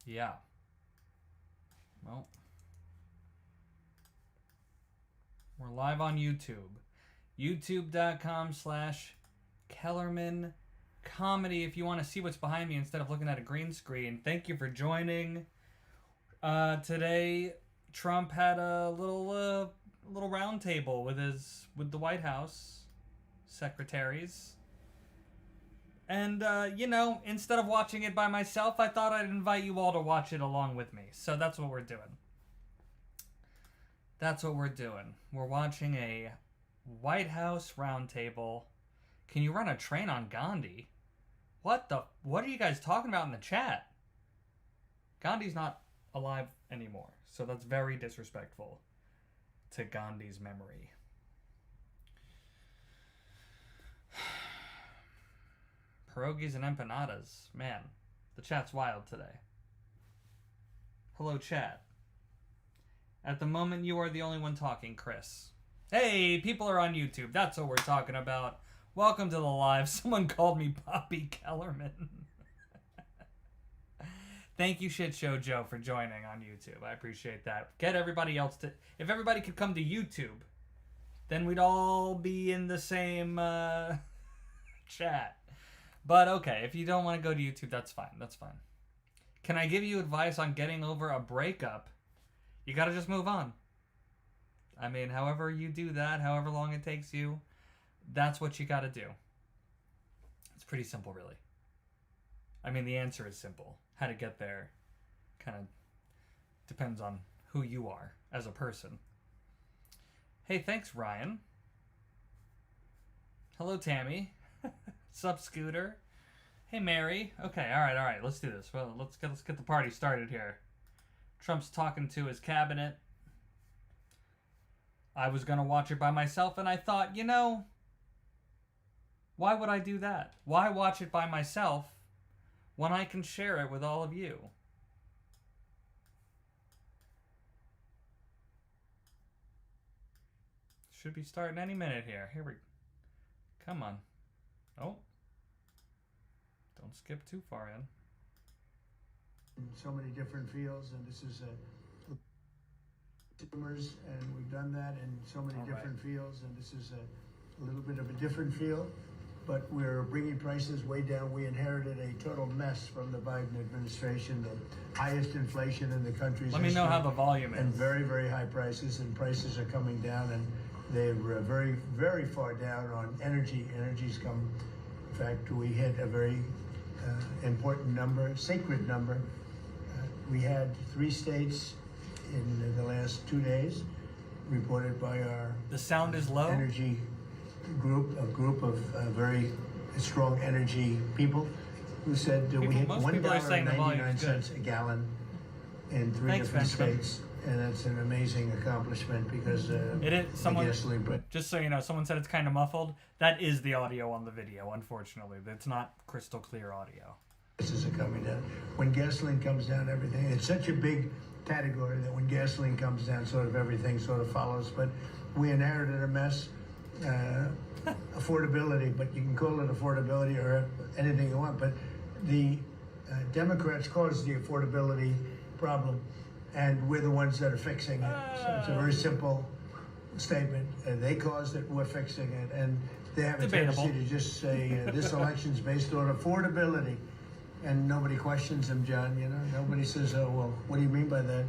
Yeah. Well, we're live on YouTube. YouTube.com/Kellerman Comedy if you want to see what's behind me instead of looking at a green screen. Thank you for joining. Today, Trump had a little roundtable with the White House secretaries. And, instead of watching it by myself, I thought I'd invite you all to watch it along with me. So that's what we're doing. We're watching a White House roundtable. Can you run a train on Gandhi? What are you guys talking about in the chat? Gandhi's not alive anymore. So that's very disrespectful to Gandhi's memory. Pierogies and empanadas. Man, the chat's wild today. Hello, chat. At the moment, you are the only one talking, Chris. Hey, people are on YouTube. That's what we're talking about. Welcome to the live. Someone called me Bobby Kellerman. Thank you, Shit Show Joe, for joining on YouTube. I appreciate that. Get everybody else to... If everybody could come to YouTube, then we'd all be in the same chat. But okay, if you don't want to go to YouTube, that's fine. That's fine. Can I give you advice on getting over a breakup? You gotta just move on. I mean, however you do that, however long it takes you, that's what you gotta do. It's pretty simple, really. I mean, the answer is simple. How to get there kind of depends on who you are as a person. Hey, thanks, Ryan. Hello, Tammy. Sup, Scooter? Hey, Mary. Okay, all right. Let's do this. Well, let's get the party started here. Trump's talking to his cabinet. I was gonna watch it by myself, and I thought, why would I do that? Why watch it by myself when I can share it with all of you? Should be starting any minute here. Come on. Oh. Don't skip too far in. So many different fields, and this is consumers, and we've done that in so many different fields, and this is a little bit of a different field, but we're bringing prices way down. We inherited a total mess from the Biden administration, the highest inflation in the country's Let me know how the volume is. And very, very high prices, and prices are coming down, and they're very, very far down on energy. Energy's come, in fact, we hit a very important number, sacred number. We had 3 states in the last 2 days reported by our The sound is low. Energy group, a group of very strong energy people who said we hit $1.99 a gallon in 3 different states. And that's an amazing accomplishment because it is someone. Gasoline price. Just so you know, someone said it's kind of muffled. That is the audio on the video. Unfortunately, it's not crystal clear audio. Prices are coming down. When gasoline comes down, everything. It's such a big category that when gasoline comes down, sort of everything sort of follows. But we inherited a mess. Affordability, but you can call it affordability or anything you want. But the Democrats caused the affordability problem. And we're the ones that are fixing it. So it's a very simple statement. They caused it, we're fixing it. And they have a tendency to just say this election's based on affordability. And nobody questions them, John. Nobody says, oh, well, what do you mean by that?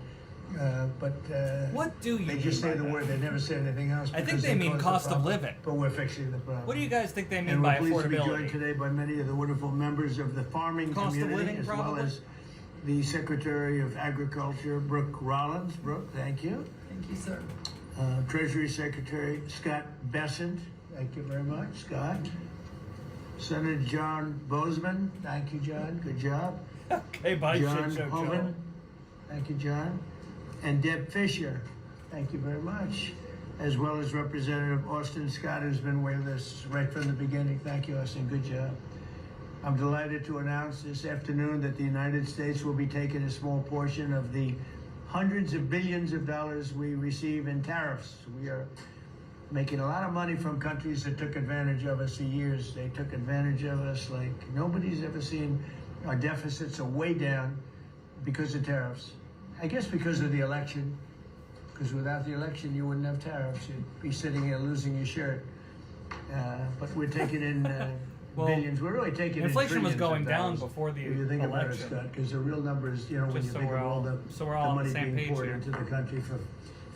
What do you They just say the word, they never say anything else. I think they mean cost of living. But we're fixing the problem. What do you guys think they mean by affordability? And we're pleased to be joined today by many of the wonderful members of the farming community, as well as the Secretary of Agriculture, Brooke Rollins. Brooke, thank you. Thank you, sir. Treasury Secretary Scott Bessent. Thank you very much, Scott. Senator John Bozeman. Thank you, John. Good job. Okay, bye, John Hoeven. Thank you, John. And Deb Fisher. Thank you very much. As well as Representative Austin Scott, who's been with us right from the beginning. Thank you, Austin. Good job. I'm delighted to announce this afternoon that the United States will be taking a small portion of the hundreds of billions of dollars we receive in tariffs. We are making a lot of money from countries that took advantage of us for years. They took advantage of us like nobody's ever seen. Our deficits are way down. because of tariffs. I guess because of the election, because without the election you wouldn't have tariffs. You'd be sitting here losing your shirt. But we're taking in Well, billions. We're really taking inflation in was trillions going of down dollars. before the If you think about it, election. Scott, because the real numbers, you know, when Just you so think we're of all all- the, so we're the all on the money same being page poured here. into the country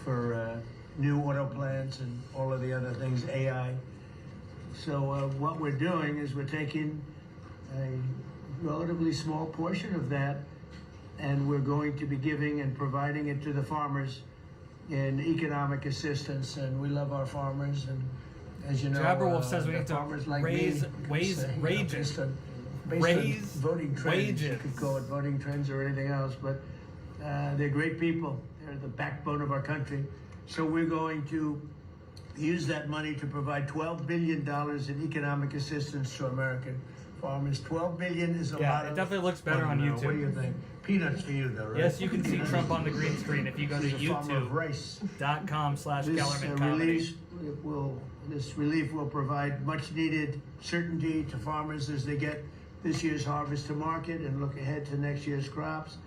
for new auto plants and all of the other things, AI. So what we're doing is we're taking a relatively small portion of that, and we're going to be giving and providing it to the farmers in economic assistance. And we love our farmers, and as you know, Jabberwolf says we the need to farmers like raise me, wages. you know, based on Raise voting trends. You wages. could call it voting trends or anything else, but they're great people. They're the backbone of our country. So we're going to use that money to provide $12 billion in economic assistance to American farmers. $12 billion is a Yeah, lot. it definitely looks better on money now. YouTube. What do you think? Peanuts for you, though, right? Yes, you can see Trump on the green screen if you go to He's a farmer of rice. youtube.com/Kellerman Comedy. This relief will provide much needed certainty to farmers as they get this year's harvest to market and look ahead to next year's crops.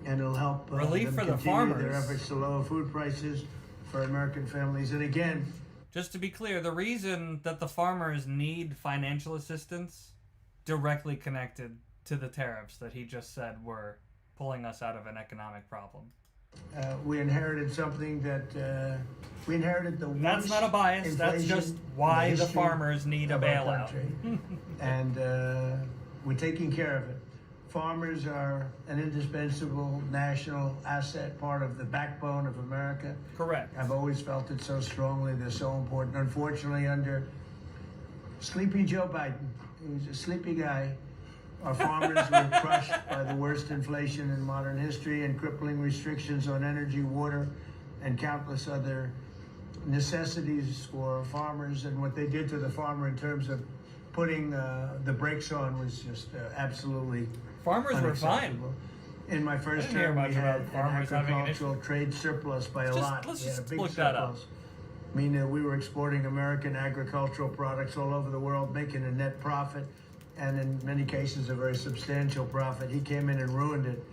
And it'll help Relief them for the continue farmers. their efforts to lower food prices for American families. And again, Just to be clear, the reason that the farmers need financial assistance directly connected to the tariffs that he just said were pulling us out of an economic problem. we inherited something that we inherited the worst. That's not a bias. That's inflation just in why the history farmers need a of our bailout. country. And we're taking care of it. Farmers are an indispensable national asset, part of the backbone of America. Correct. I've always felt it so strongly. They're so important. Unfortunately, under sleepy Joe Biden, he's a sleepy guy, our farmers were crushed by the worst inflation in modern history and crippling restrictions on energy, water, and countless other necessities for farmers. And what they did to the farmer in terms of putting the brakes on was just absolutely Farmers were fine. unacceptable. In my first didn't hear term, much we had about an farmers having an agricultural trade surplus by a Let's lot. just We had a big look that up. surplus. I mean, we were exporting American agricultural products all over the world, making a net profit, and in many cases, a very substantial profit. He came in and ruined it.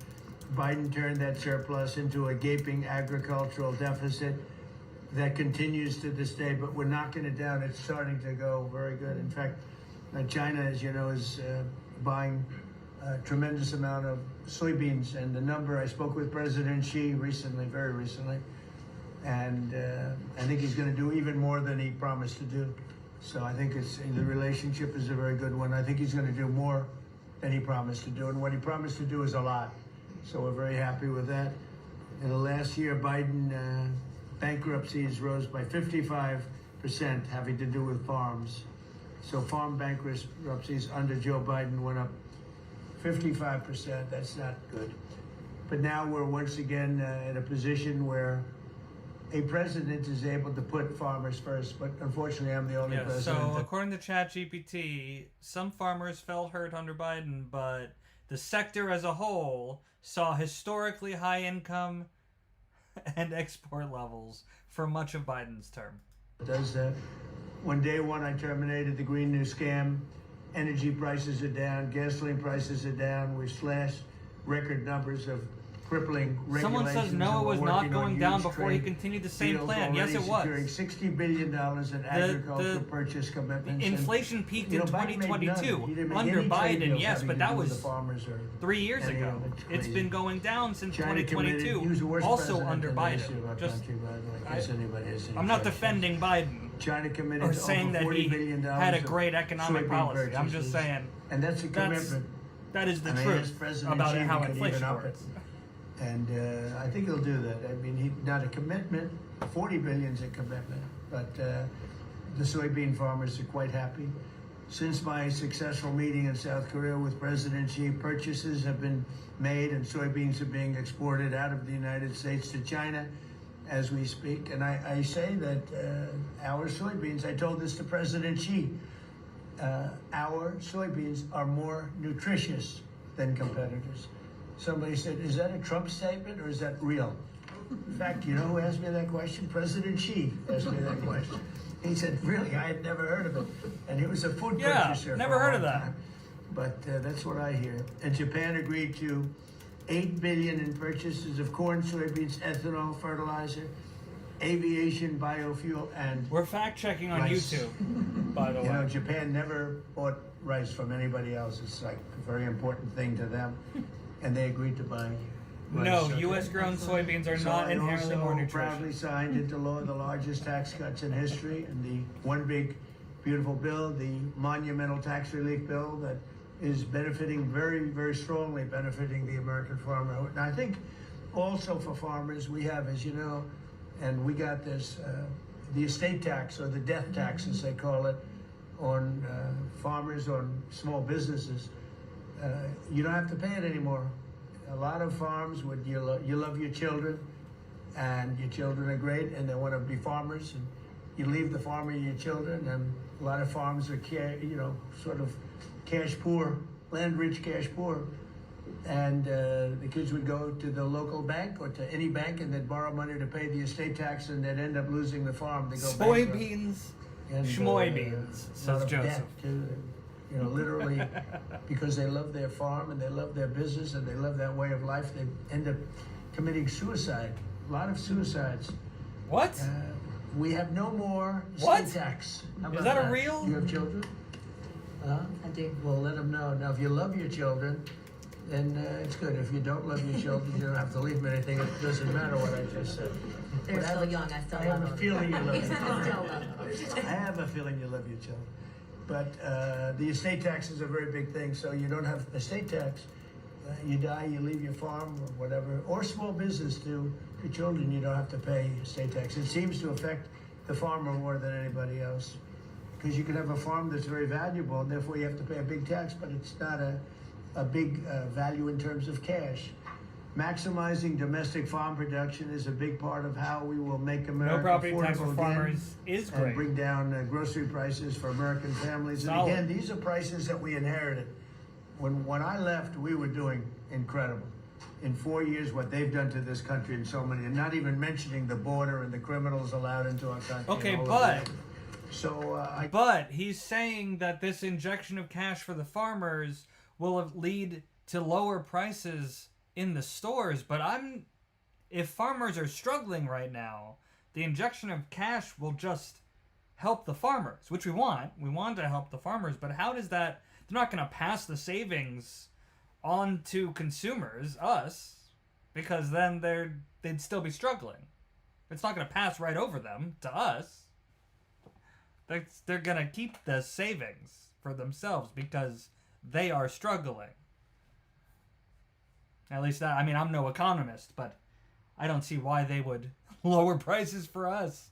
Biden turned that surplus into a gaping agricultural deficit that continues to this day, but we're knocking it down. It's starting to go very good. In fact, China, as you know, is buying a tremendous amount of soybeans, and the number, I spoke with President Xi recently, very recently, and I think he's going to do even more than he promised to do. So I think the relationship is a very good one. I think he's going to do more than he promised to do, and what he promised to do is a lot. So we're very happy with that. In the last year, Biden bankruptcies rose by 55%, having to do with farms. So farm bankruptcies under Joe Biden went up 55%. That's not good. But now we're once again in a position where a president is able to put farmers first. But unfortunately, I'm the only Yes, president. so according to ChatGPT, some farmers fell hurt under Biden, but the sector as a whole saw historically high income and export levels for much of Biden's term. Does that. When day one, I terminated the Green New Scam. Energy prices are down, gasoline prices are down. We've slashed record numbers of crippling regulations. Someone says and no, it we're was not working on going down huge before he trade continued the same deals, plan. Yes, already it was. securing $60 billion in agricultural purchase commitments. Inflation peaked in Biden made none. He 2022 didn't make under any trade Biden, deals yes, having but to that do with was the farmers or 3 years any ago. of it. It's Crazy. been going down since China committed- he was 2022, the worst also president under in the history of our Biden. Just, country, by the way, in case anybody has any I'm not questions. defending Biden China committed or to saying over that $40 he billion had a of great economic soybean policy. I'm just purchases. saying And that's a commitment. that is the And I truth asked President about Xi how if he could inflation even up it. works. And I think he'll do that. I mean, not a commitment. 40 billion's a commitment, but the soybean farmers are quite happy. Since my successful meeting in South Korea with President Xi, purchases have been made and soybeans are being exported out of the United States to China as we speak. And I say that our soybeans, I told this to President Xi, our soybeans are more nutritious than competitors. Somebody said, is that a Trump statement or is that real? In fact, you know who asked me that question? President Xi asked me that question. He said, really, I had never heard of it. And he was a food purchaser. Never for a heard of long that. time. But that's what I hear. And Japan agreed to $8 billion in purchases of corn, soybeans, ethanol, fertilizer, aviation, biofuel, and We're fact checking on rice. YouTube, by the You know, way. Japan never bought rice from anybody else. It's like a very important thing to them, and they agreed to buy rice. No, Okay? U.S. grown soybeans are So not I inherently also more proudly nutritious. signed into law the largest tax cuts in history, and the one big, beautiful bill, the monumental tax relief bill that is benefiting very strongly, benefiting the American farmer. And I think also for farmers, we have, as you know, and we got this, the estate tax, or the death tax, as they call it, on farmers, on small businesses. You don't have to pay it anymore. A lot of farms would, you love your children, and your children are great, and they want to be farmers, and you leave the farm with your children, and a lot of farms are, sort of cash poor, land rich, cash poor. And the kids would go to the local bank or to any bank, and they'd borrow money to pay the estate tax, and they'd end up losing the farm. They go bankrupt. Soybeans, And, schmoybeans, lot says of Joseph. debt, too. You know, literally, because they love their farm and they love their business and they love that way of life, they end up committing suicide. A lot of suicides. What? We have no more What? estate tax. How Is about that a real? You have children? I do. Well, let them know. Now, if you love your children, then it's good. If you don't love your children, you don't have to leave them anything. It doesn't matter what I just said. They're But I still have- young. I still I have love a them. feeling you love I your still children. love them. I have a feeling you love your children. But the estate tax is a very big thing, so you don't have estate tax. You die, you leave your farm or whatever, or small business to your children, you don't have to pay estate tax. It seems to affect the farmer more than anybody else, because you can have a farm that's very valuable, and therefore you have to pay a big tax, but it's not a big value in terms of cash. Maximizing domestic farm production is a big part of how we will make America No property tax affordable for again, farmers is and great. bring down grocery prices for American families. Solid. And again, these are prices that we inherited. When I left, we were doing incredible. In 4 years, what they've done to this country in so many, and not even mentioning the border and the criminals allowed into our country. Okay, and all of but- that. So But he's saying that this injection of cash for the farmers will lead to lower prices in the stores. But if farmers are struggling right now, the injection of cash will just help the farmers, which we want. We want to help the farmers, but how does that? They're not going to pass the savings on to consumers, us, because then they'd still be struggling. It's not going to pass right over them to us. They're going to keep the savings for themselves because they are struggling. At least that, I mean, I'm no economist, but I don't see why they would lower prices for us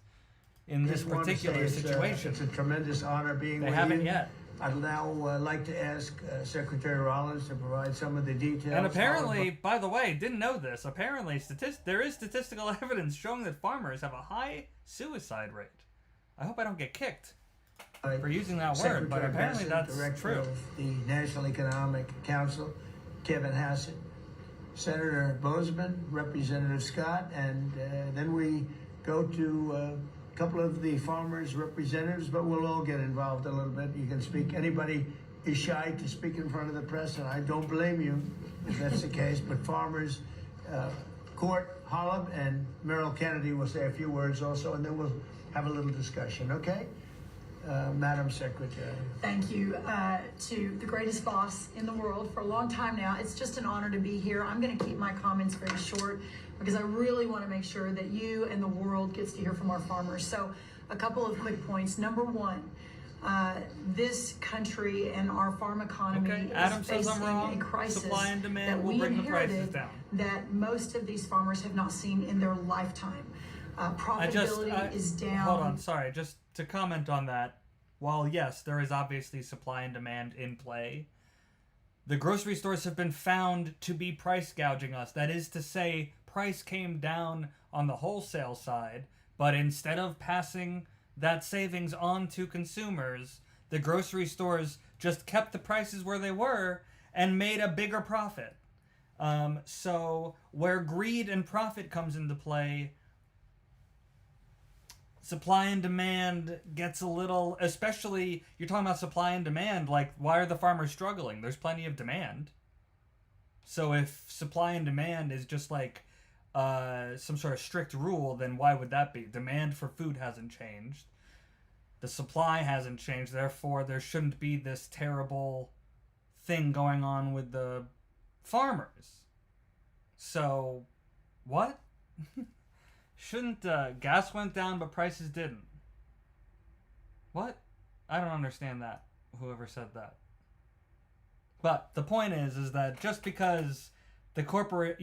in this just want to particular say situation. it's a tremendous honor being They with haven't you. yet. I'd now like to ask Secretary Rollins to provide some of the details. And apparently, by the way, didn't know this, apparently there is statistical evidence showing that farmers have a high suicide rate. I hope I don't get kicked for using that word, but Secretary apparently Bassett, that's Director true. of the National Economic Council, Kevin Hassett, Senator Bozeman, Representative Scott, and then we go to a couple of the farmers' representatives, but we'll all get involved a little bit. You can speak. Anybody is shy to speak in front of the press, and I don't blame you if that's the case, but farmers, Court, Holland, and Merrill Kennedy will say a few words also, and then we'll have a little discussion, okay? Madam Secretary. Thank you to the greatest boss in the world for a long time now. It's just an honor to be here. I'm going to keep my comments very short because I really want to make sure that you and the world gets to hear from our farmers. So a couple of quick points. Number one, this country and our farm economy Okay, Adam is says I'm facing wrong. a crisis Supply and demand that will we bring the prices inherited down. that most of these farmers have not seen in their lifetime. Profitability is down. Hold on, sorry, just to comment on that. While yes, there is obviously supply and demand in play, the grocery stores have been found to be price gouging us. That is to say, price came down on the wholesale side, but instead of passing that savings on to consumers, the grocery stores just kept the prices where they were and made a bigger profit. So where greed and profit comes into play, supply and demand gets a little, especially, you're talking about supply and demand, like, why are the farmers struggling? There's plenty of demand. So if supply and demand is just like some sort of strict rule, then why would that be? Demand for food hasn't changed. The supply hasn't changed. Therefore, there shouldn't be this terrible thing going on with the farmers. So, what? Shouldn't gas went down but prices didn't? What? I don't understand that. Whoever said that. But the point is that just because the corporate,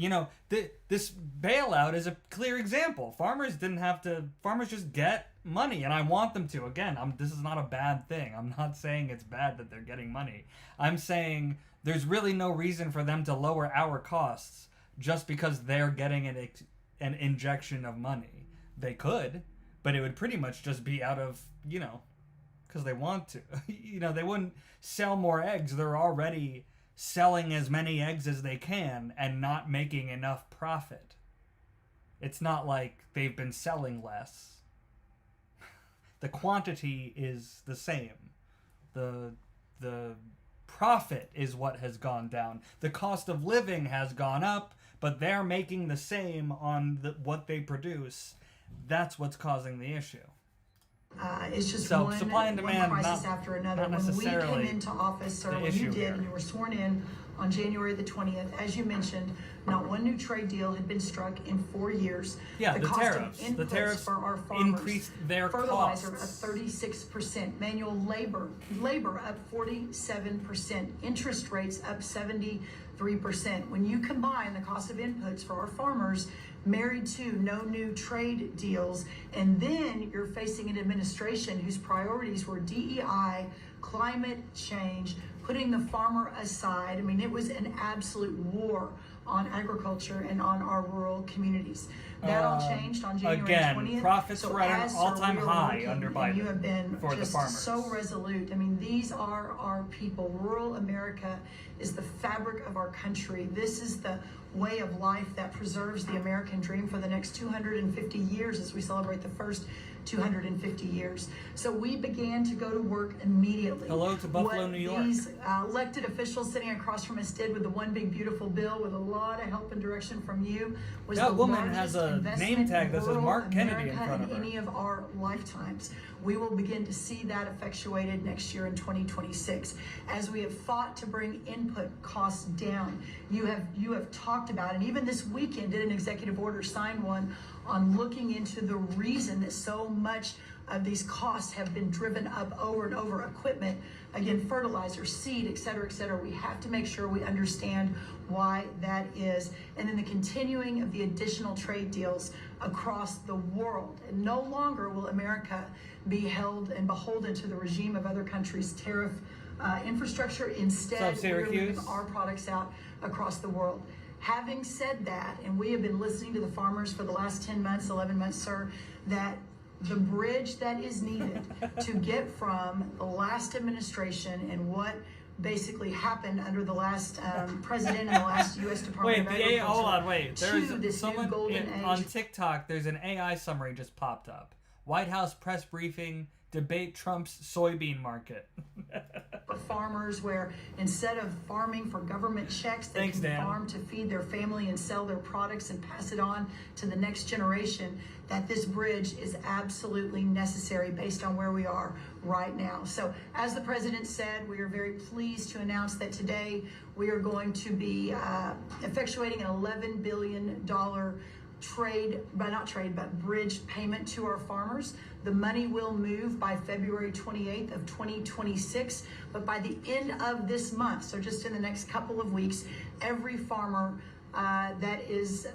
this bailout is a clear example. Farmers just get money, and I want them to. Again, this is not a bad thing. I'm not saying it's bad that they're getting money. I'm saying there's really no reason for them to lower our costs just because they're getting an injection of money. They could, but it would pretty much just be out of, because they want to. They wouldn't sell more eggs. They're already selling as many eggs as they can and not making enough profit. It's not like they've been selling less. The quantity is the same. The profit is what has gone down. The cost of living has gone up, but they're making the same on what they produce. That's what's causing the issue. It's just So one supply and demand, crisis after another. not When we necessarily came into office, sir, the when issue you did, here. and you were sworn in on January the 20th, as you mentioned, not one new trade deal had been struck in 4 years. Yeah, the cost tariffs. of The inputs tariffs for our farmers, increased their fertilizer costs. up 36%, manual labor up 47%, interest rates up 73%. When you combine the cost of inputs for our farmers, married to no new trade deals, and then you're facing an administration whose priorities were DEI, climate change, putting the farmer aside. I mean, it was an absolute war on agriculture and on our rural communities. That all changed on January 20th. Again, profits were at an all-time high under And Biden you have been for the just farmers. so resolute. I mean, these are our people. Rural America is the fabric of our country. This is the way of life that preserves the American dream for the next 250 years as we celebrate the first 250 years. So we began to go to work immediately. Hello to Buffalo, What New York. These elected officials sitting across from us did with the One Big Beautiful Bill, with a lot of help and direction from you, was That the woman largest has a investment name tag in that says rural Mark Kennedy in America front of her. any of our lifetimes. We will begin to see that effectuated next year in 2026. As we have fought to bring input costs down, you have talked about, and even this weekend did an executive order, signed one, on looking into the reason that so much of these costs have been driven up over and over. Equipment, again, fertilizer, seed, et cetera, et cetera. We have to make sure we understand why that is. And then the continuing of the additional trade deals across the world. And no longer will America be held and beholden to the regime of other countries' tariff infrastructure. Instead, we're moving our products out across the world. Having said that, and we have been listening to the farmers for the last 10 months, 11 months, sir, that the bridge that is needed to get from the last administration and what basically happened under the last president and the last U.S. Department of Agriculture. Hold on, wait. There's to this someone new golden age. on TikTok. There's an AI summary just popped up. White House press briefing: debate Trump's soybean market. Farmers, where instead of farming for government checks, they can farm to feed their family and sell their products and pass it on to the next generation. That this bridge is absolutely necessary based on where we are right now. So, as the president said, we are very pleased to announce that today we are going to be effectuating an $11 billion bridge payment to our farmers. The money will move by February 28th of 2026, but by the end of this month, so just in the next couple of weeks, every farmer that is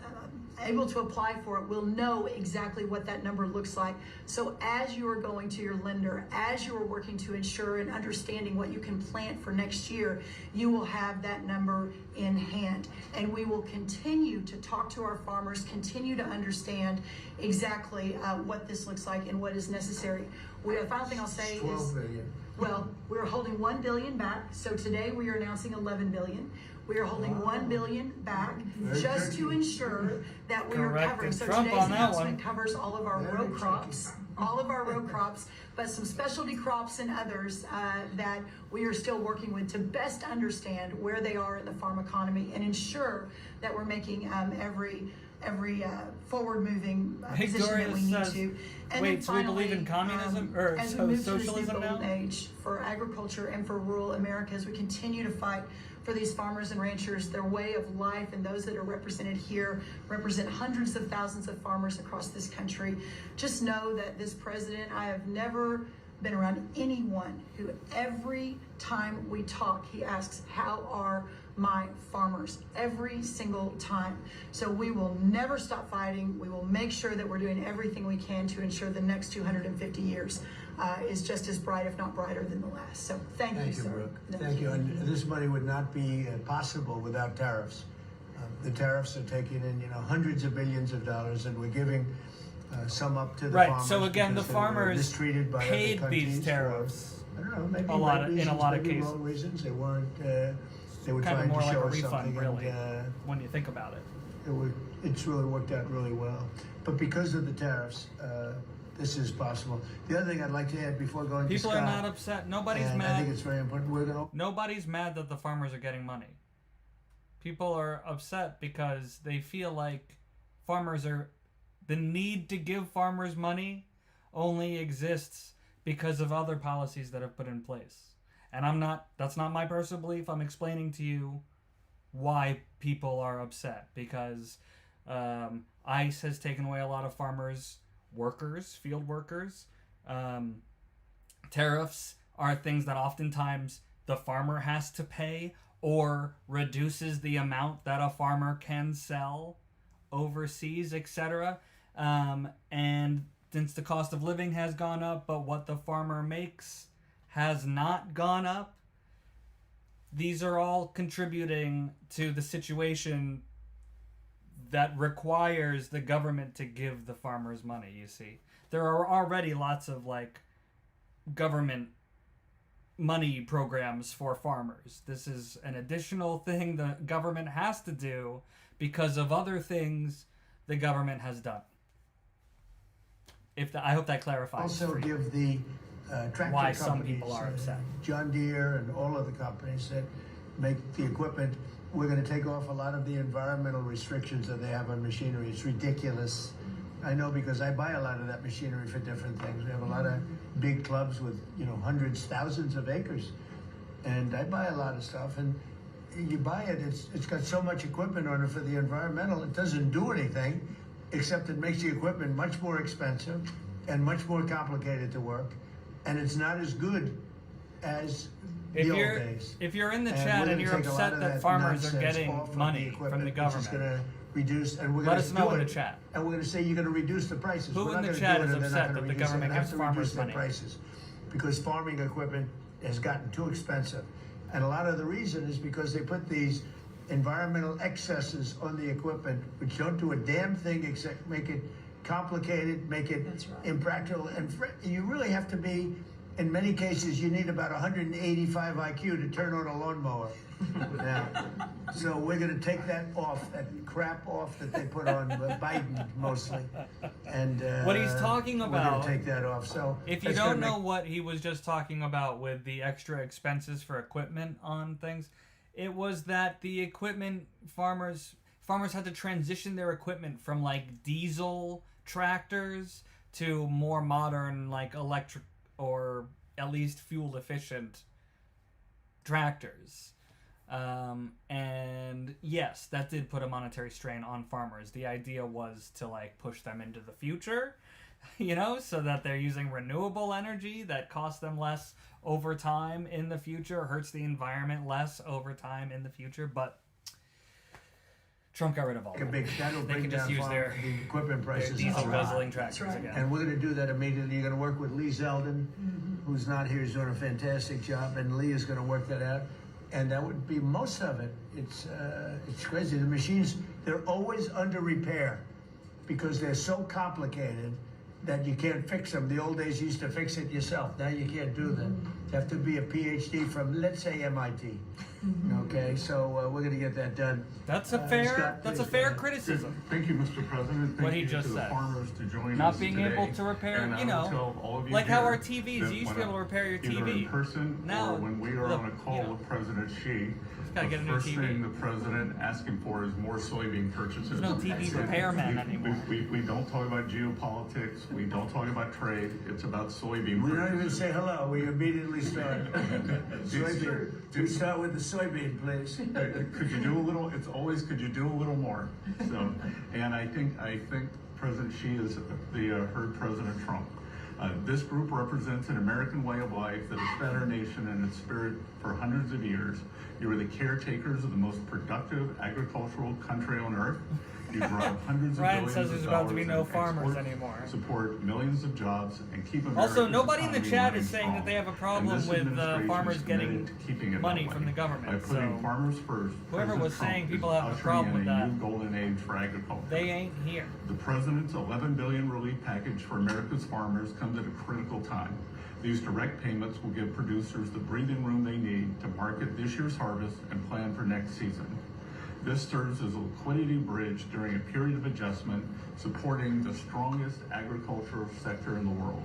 able to apply for it will know exactly what that number looks like. So as you are going to your lender, as you are working to ensure and understanding what you can plant for next year, you will have that number in hand. And we will continue to talk to our farmers, continue to understand exactly what this looks like and what is necessary. The final thing I'll say is, well, we're holding $1 billion back. So today we are announcing $11 billion. We are holding $1 billion back just to ensure that we are Corrected covering. So Trump today's on that announcement one. covers all of our row crops, but some specialty crops and others that we are still working with to best understand where they are in the farm economy and ensure that we're making every forward-moving position that we need says, to. And wait, then so we believe in finally, communism or as we move to this new socialism now? golden age for agriculture and for rural America, as we continue to fight for these farmers and ranchers, their way of life, and those that are represented here represent hundreds of thousands of farmers across this country. Just know that this president, I have never been around anyone who every time we talk, he asks, how are my farmers? Every single time. So we will never stop fighting. We will make sure that we're doing everything we can to ensure the next 250 years is just as bright, if not brighter, than the last. So thank you, sir. Brooke. Thank you. And this money would not be possible without tariffs. The tariffs are taking in, hundreds of billions of dollars, and we're giving some up to the farmers. Right. So again, the because they were farmers mistreated by other paid countries these tariffs. I don't know, maybe in a lot of maybe cases. wrong reasons. They weren't. They were Kind of trying more to like show a us refund, something, really, and when you think about it. it's really worked out really well. But because of the tariffs, this is possible. The other thing I'd like to add before going to People Scott, are not upset. Nobody's and mad. I think it's very important. We're going to. Nobody's mad that the farmers are getting money. People are upset because they feel like the need to give farmers money only exists because of other policies that have put in place. And that's not my personal belief. I'm explaining to you why people are upset, because ICE has taken away a lot of field workers. Tariffs are things that oftentimes the farmer has to pay or reduces the amount that a farmer can sell overseas, etc. And since the cost of living has gone up, but what the farmer makes has not gone up, these are all contributing to the situation that requires the government to give the farmers money, you see. There are already lots of government money programs for farmers. This is an additional thing the government has to do because of other things the government has done. I hope that clarifies. Also for you. give the tractor Why companies, some people are upset. John Deere and all of the companies that make the equipment, we're going to take off a lot of the environmental restrictions that they have on machinery. It's ridiculous. I know because I buy a lot of that machinery for different things. We have a lot of big clubs with, hundreds, thousands of acres. And I buy a lot of stuff, and you buy it, it's got so much equipment on it for the environmental, it doesn't do anything, except it makes the equipment much more expensive and much more complicated to work. And it's not as good as the old days. If you're in the And chat we're and gonna you're take a lot upset of that farmers are nonsense getting off of money the from equipment, the which is government, gonna reduce, and we're let going us to know do in it. the chat. And we're going to say you're going to reduce the prices. Who We're in not the gonna chat do it is and they're upset not that gonna the reduce it. government They have gives to farmers reduce their money? prices because farming equipment has gotten too expensive. And a lot of the reason is because they put these environmental excesses on the equipment, which don't do a damn thing except make it complicated, make it impractical. And you really have to be, in many cases, you need about 185 IQ to turn on a lawnmower. Now, so we're going to take that off, that crap off that they put on Biden mostly. And what he's talking we're about, going to take that off. So if you don't know what he was just talking about with the extra expenses for equipment on things, it was that the equipment farmers had to transition their equipment from diesel tractors to more modern electric or at least fuel efficient tractors. And yes, that did put a monetary strain on farmers. The idea was to push them into the future, so that they're using renewable energy that costs them less over time in the future, hurts the environment less over time in the future. But Trump got rid of all that. They can just use their equipment prices. diesel guzzling tractors right. again. And we're going to do that immediately. You're going to work with Lee Zeldin, who's not here. He's doing a fantastic job, and Lee is going to work that out. And that would be most of it. It's crazy. The machines, they're always under repair because they're so complicated that you can't fix them. The old days you used to fix it yourself. Now you can't do that. You have to be a PhD from, let's say, MIT. Okay, so we're going to get that done. That's a Scott, that's a please, fair go ahead. criticism. Thank you, Mr. President. Thank What he you just to the said. farmers to join Not us being today. able to repair, And I you will know, tell all of you like how here our TVs, you that used to be when able to repair your either TV. in person Now, or when we are look, on a call you know, with President Xi, gotta the get a new first TV. thing the president asking for is more soybean purchases. There's no TV repairman anymore. We don't talk about geopolitics. We don't talk about trade. It's about soybean We don't purchases. even say hello. We immediately start. Soybean. We start with the soybean, please. Could you do a little? It's always could you do a little more? So, and I think President Xi is heard President Trump. This group represents an American way of life that has fed our nation and its spirit for hundreds of years. You are the caretakers of the most productive agricultural country on earth. You drive hundreds of Ryan billions says of there's about to be dollars no in farmers exports, anymore. support millions of jobs, and keep America's Also, nobody in the economy chat running is saying strong. that they have a And problem this with administration farmers is getting committed to keeping it money that from way. the government, By putting so farmers first, whoever was President saying Trump people is have a ushering problem in with a that, new golden age for agriculture. they ain't here. The president's $11 billion relief package for America's farmers comes at a critical time. These direct payments will give producers the breathing room they need to market this year's harvest and plan for next season. This serves as a liquidity bridge during a period of adjustment, supporting the strongest agricultural sector in the world.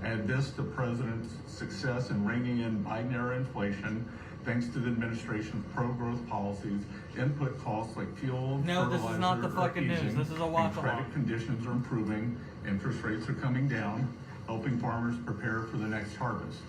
Add this to President's success in reining in Biden-era inflation, thanks to the administration's pro-growth policies. Input costs like fuel, No, this is fertilizer not the are fucking news. easing, This is a and watch-along. credit conditions are improving, interest rates are coming down, helping farmers prepare for the next harvest.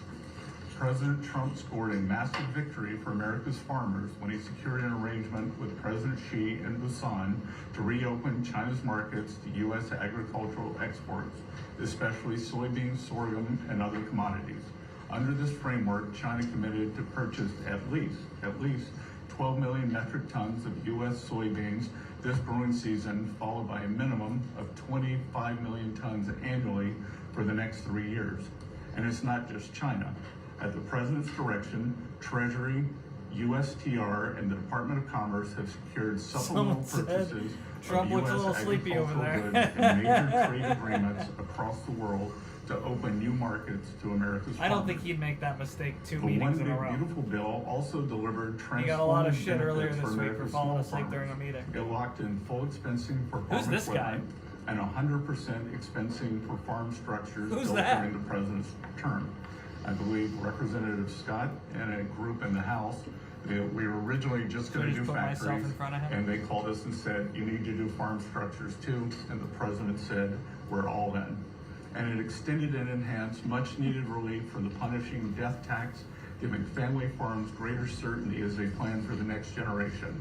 President Trump scored a massive victory for America's farmers when he secured an arrangement with President Xi in Busan to reopen China's markets to U.S. agricultural exports, especially soybeans, sorghum, and other commodities. Under this framework, China committed to purchase at least 12 million metric tons of U.S. soybeans this growing season, followed by a minimum of 25 million tons annually for the next 3 years. And it's not just China. At the President's direction, Treasury, USTR, and the Department of Commerce have secured supplemental Someone said purchases Trump of looks a U.S. little sleepy over agricultural there. goods and major trade agreements across the world to open new markets to America's farmers. I don't think he'd make that mistake two The meetings One in a Big row. Beautiful bill also delivered He got a lot of transformative shit earlier benefits this for week for America's falling small asleep during a farmers. meeting. It locked in full expensing for Who's farm this guy? equipment and 100% expensing for farm structures Who's built that? during the president's term. I believe Representative Scott and a group in the House, we were originally just Should I going to just do put myself factories, in front of him? and they called us and said, you need to do farm structures too, and the president said, we're all in. And it extended and enhanced much needed relief for the punishing death tax, giving family farms greater certainty as they plan for the next generation.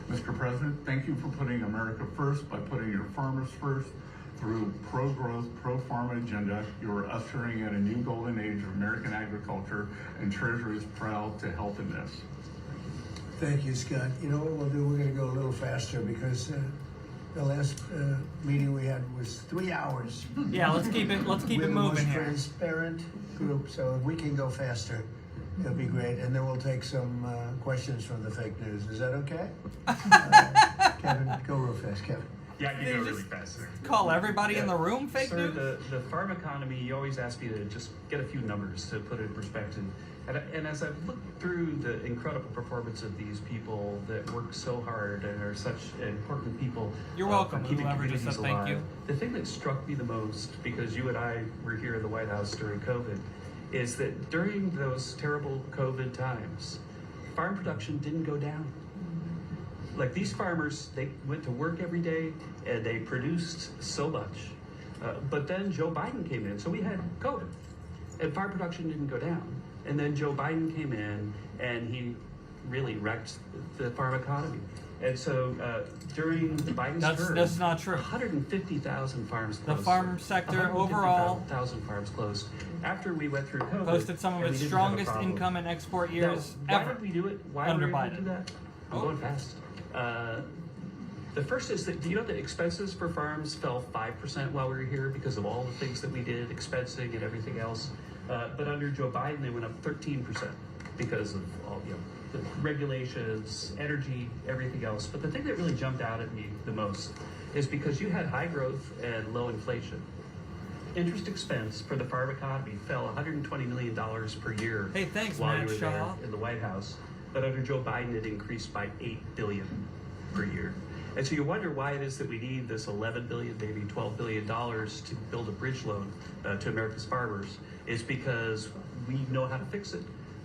Mr. President, thank you for putting America first by putting your farmers first. Through pro-growth, pro-farm agenda, you are ushering in a new golden age of American agriculture, and Treasury is proud to help in this. Thank you, Scott. You know what we'll do? We're going to go a little faster because the last meeting we had was 3 hours. Yeah, let's keep it We're moving the most here. transparent group, so if we can go faster, it'll be great. And then we'll take some questions from the fake news. Is that okay? Kevin, go real fast, Kevin. Yeah, I They can go just really fast there. Call everybody in the room fake Sir, news? the farm economy, you always ask me to just get a few numbers to put it in perspective. And as I've looked through the incredible performance of these people that work so hard and are such important people. You're welcome, for keeping whoever just said communities thank you. alive. The thing that struck me the most, because you and I were here in the White House during COVID, is that during those terrible COVID times, farm production didn't go down. Like these farmers, they went to work every day and they produced so much. But then Joe Biden came in, so we had COVID and farm production didn't go down. And then Joe Biden came in and he really wrecked the farm economy. And so during the Biden's term, That's not true. 150,000 farms closed. The farm sector overall 150,000 farms closed. After we went through COVID, posted some of and we its didn't have a strongest problem. income and export Now, years why ever. did we do it? Why under were we able to Biden. do that? I'm Oh. going fast. The first is that, do you know that expenses for farms fell 5% while we were here because of all the things that we did, expensing and everything else? But under Joe Biden, they went up 13% because of all, the regulations, energy, everything else. But the thing that really jumped out at me the most is because you had high growth and low inflation. Interest expense for the farm economy fell $120 million per year Hey, thanks, while Matt you were Shaw. there in the White House. but under Joe Biden, it increased by $8 billion per year. And so you wonder why it is that we need this $11 billion, maybe $12 billion to build a bridge loan to America's farmers. It's because we know how to fix it,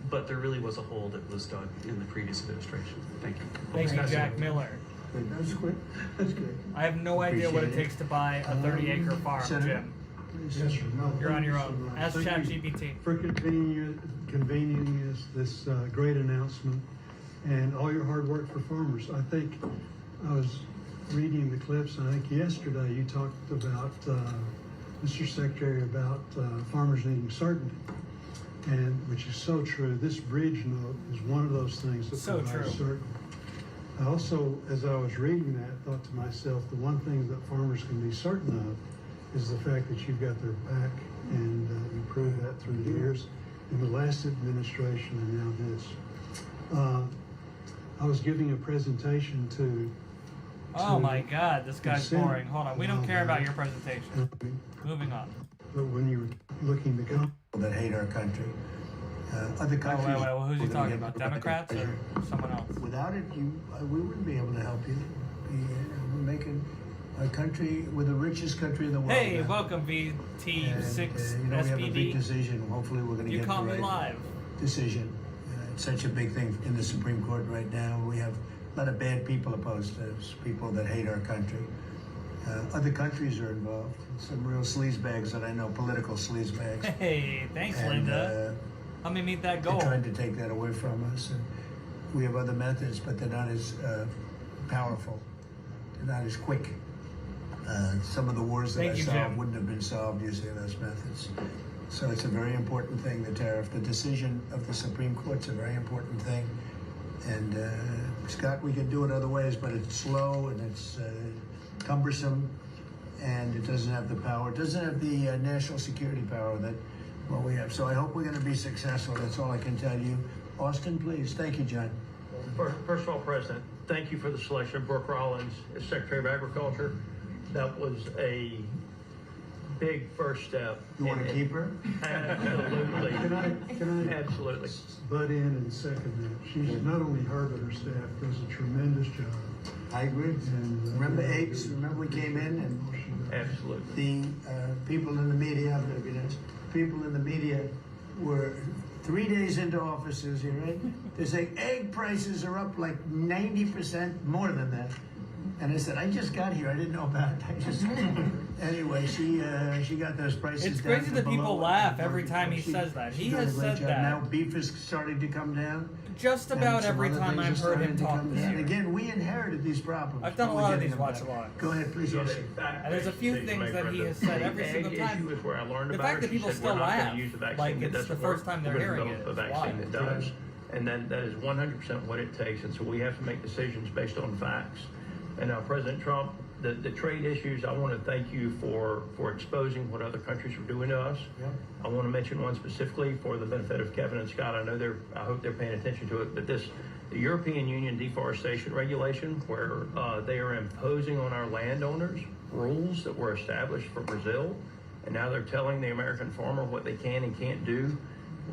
but there really was a hole that was dug in the previous administration. Thank you. Thank you, Jack Miller. That was quick. That's good. I have no idea what it Appreciate it. takes to buy a 30-acre farm, Senator? Jim. Yes, sir. No, You're on thank your you so own. much. Ask Thank you ChatGPT. for convening this great announcement and all your hard work for farmers. I think I was reading the clips, and I think yesterday you talked about, Mr. Secretary, about farmers needing certainty, and which is so true. This bridge note is one of those things that So provides true. certainty. I also, as I was reading that, thought to myself, the one thing that farmers can be certain of is the fact that you've got their back, and you proved that through the years in the last administration and now this. I was giving a presentation to Oh my God, this guy's Consent. boring. Hold on, we don't care about your presentation. Moving on. but when you were looking to come, That hate our country. Other Oh, countries. wait, well, who's he we're gonna talking get about? right Democrats or there. someone else? Without it, we wouldn't be able to help you. We're making a country, we're the richest country in the world. Hey, now. welcome And, VT6 we have a big SPD. decision. Hopefully, we're going to You get caught the me right live. decision. It's such a big thing in the Supreme Court right now. We have a lot of bad people opposed to us, people that hate our country. Other countries are involved. Some real sleazebags that I know, political sleazebags. Hey, thanks, And, Linda. Help me meet that They're goal. trying to take that away from us. And we have other methods, but they're not as powerful. They're not as quick. Some of the wars that Thank I you, solved Jim. wouldn't have been solved using those methods. So it's a very important thing, the tariff. The decision of the Supreme Court's a very important thing. And Scott, we can do it other ways, but it's slow and it's cumbersome, and it doesn't have the power. It doesn't have the national security power that what we have. So I hope we're going to be successful. That's all I can tell you. Austin, please. Thank you, John. First of all, President, thank you for the selection of Brooke Rollins as Secretary of Agriculture. That was a big first step. You want to keep her? Absolutely. can I Absolutely. butt in and second that? She's not only her, but her staff does a tremendous job. I agree. And Remember AIDS? Remember we came in and Absolutely. the people in the media, people in the media were 3 days into offices, you right? They say egg prices are up like 90% more than that. And I said, I just got here. I didn't know about it. I just anyway. She got those prices. It's down crazy to that people below laugh what they every were time he before. says that. He She's done a has great said job. that. Now beef is starting to come down. Just And about some every other time things I've are heard him starting to talk come this down. year. Again, we inherited these problems. I've done a but we're lot of getting these them back. watch-alongs. Go ahead, please. Yes. And there's a few things that he has said every single time. Issue is where I learned The about fact it. that She people said, still we're not laugh gonna use the vaccine like that it's the doesn't first work. time they're We're gonna hearing it. develop a It's vaccine that does. And then that is 100% what it takes. And so we have to make decisions based on facts. And now President Trump, the trade issues, I want to thank you for exposing what other countries are doing to us. Yep. I want to mention one specifically for the benefit of Kevin and Scott. I hope they're paying attention to it, but the European Union deforestation regulation, where they are imposing on our landowners rules that were established for Brazil, and now they're telling the American farmer what they can and can't do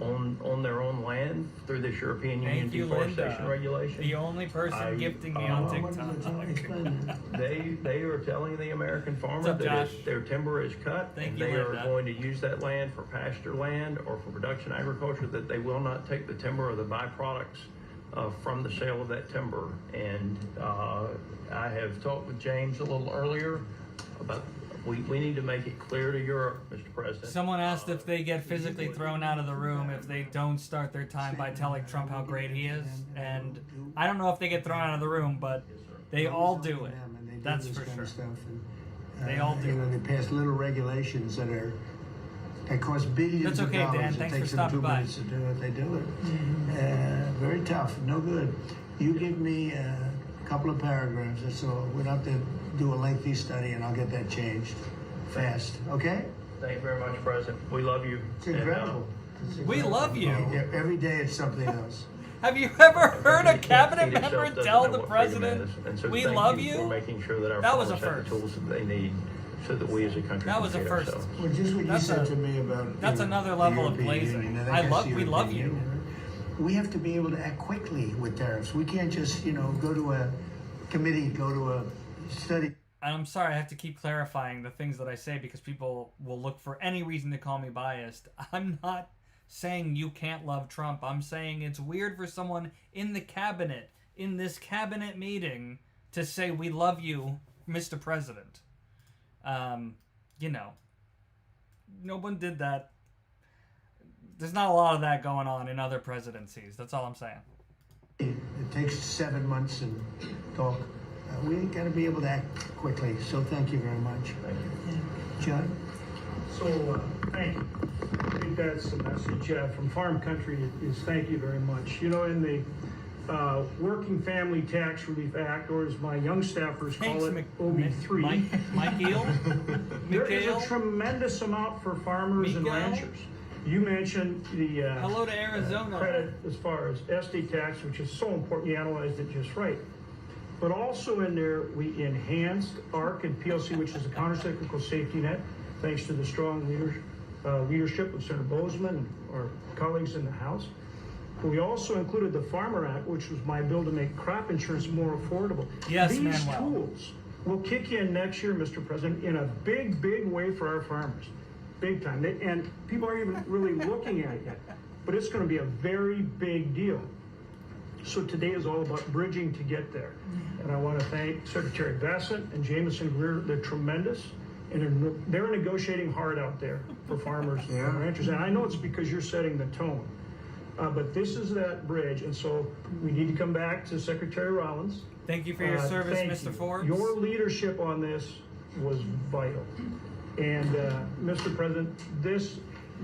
on their own land through this European Union Thank you, deforestation Linda. regulation. The only person gifting me on What does it tell? TikTok. Explain that. They are telling the American farmer What's up, that Josh? if their timber is cut Thank and you, they are Linda. going to use that land for pasture land or for production agriculture, that they will not take the timber or the byproducts from the sale of that timber. And I have talked with James a little earlier about we need to make it clear to Europe, Mr. President. Someone asked if they get physically thrown out of the room if they don't start their time by telling Trump how great he is. And I don't know if they get thrown out of the room, but they all do it. And they do That's this for kind sure. of stuff. And, They all do. You know, they pass little regulations that cost billions That's okay, of dollars. Dan. It Thanks for takes them stopping 2 by. minutes to do it. They do it. Very tough. No good. You give me a couple of paragraphs. That's all. We'd have to do a lengthy study, and I'll get that changed fast. Okay? Thank you very much, President. We love you. It's incredible. It's We incredible. love you. Every day it's something else. Have you ever heard a It cabinet itself member doesn't tell know the what freedom president, is. And so we thank love for you? making sure that our That was a farmers have the first. tools that they need so that we as a country That can was a feed first. ourselves. Well, just what you That's said a- to me about that's you know, another the level of European glazing. Union, I guess love- the we love European you. Union, we have to be able to act quickly with tariffs. We can't just, go to a committee, go to a study. And I'm sorry, I have to keep clarifying the things that I say because people will look for any reason to call me biased. I'm not saying you can't love Trump. I'm saying it's weird for someone in the cabinet, in this cabinet meeting, to say we love you, Mr. President. No one did that. There's not a lot of that going on in other presidencies. That's all I'm saying. It takes 7 months and talk. We got to be able to act quickly. So thank you very much. Thank you. John? So, thank you. I think that's the message from Farm Country is thank you very much. In the Working Family Tax Relief Act, or as my young staffers call it, OB3. Mike Eel? There is a tremendous amount for farmers and ranchers. You mentioned the hello to Arizona credit as far as estate tax, which is so important. You analyzed it just right. But also in there, we enhanced ARC and PLC, which is a countercyclical safety net, thanks to the strong leadership of Senator Bozeman and our colleagues in the House. But we also included the Farmer Act, which was my bill to make crop insurance more affordable. Yes, These Manuel. tools will kick in next year, Mr. President, in a big, big way for our farmers. Big time. And people aren't even really looking at it yet. But it's going to be a very big deal. So today is all about bridging to get there. And I want to thank Secretary Bassett and Jameson Greer. They're tremendous. And they're negotiating hard out there for farmers and ranchers. And I know it's because you're setting the tone. But this is that bridge. And so we need to come back to Secretary Rollins. Thank you for your service, Thank Mr. you. Forbes. Your leadership on this was vital. And Mr. President,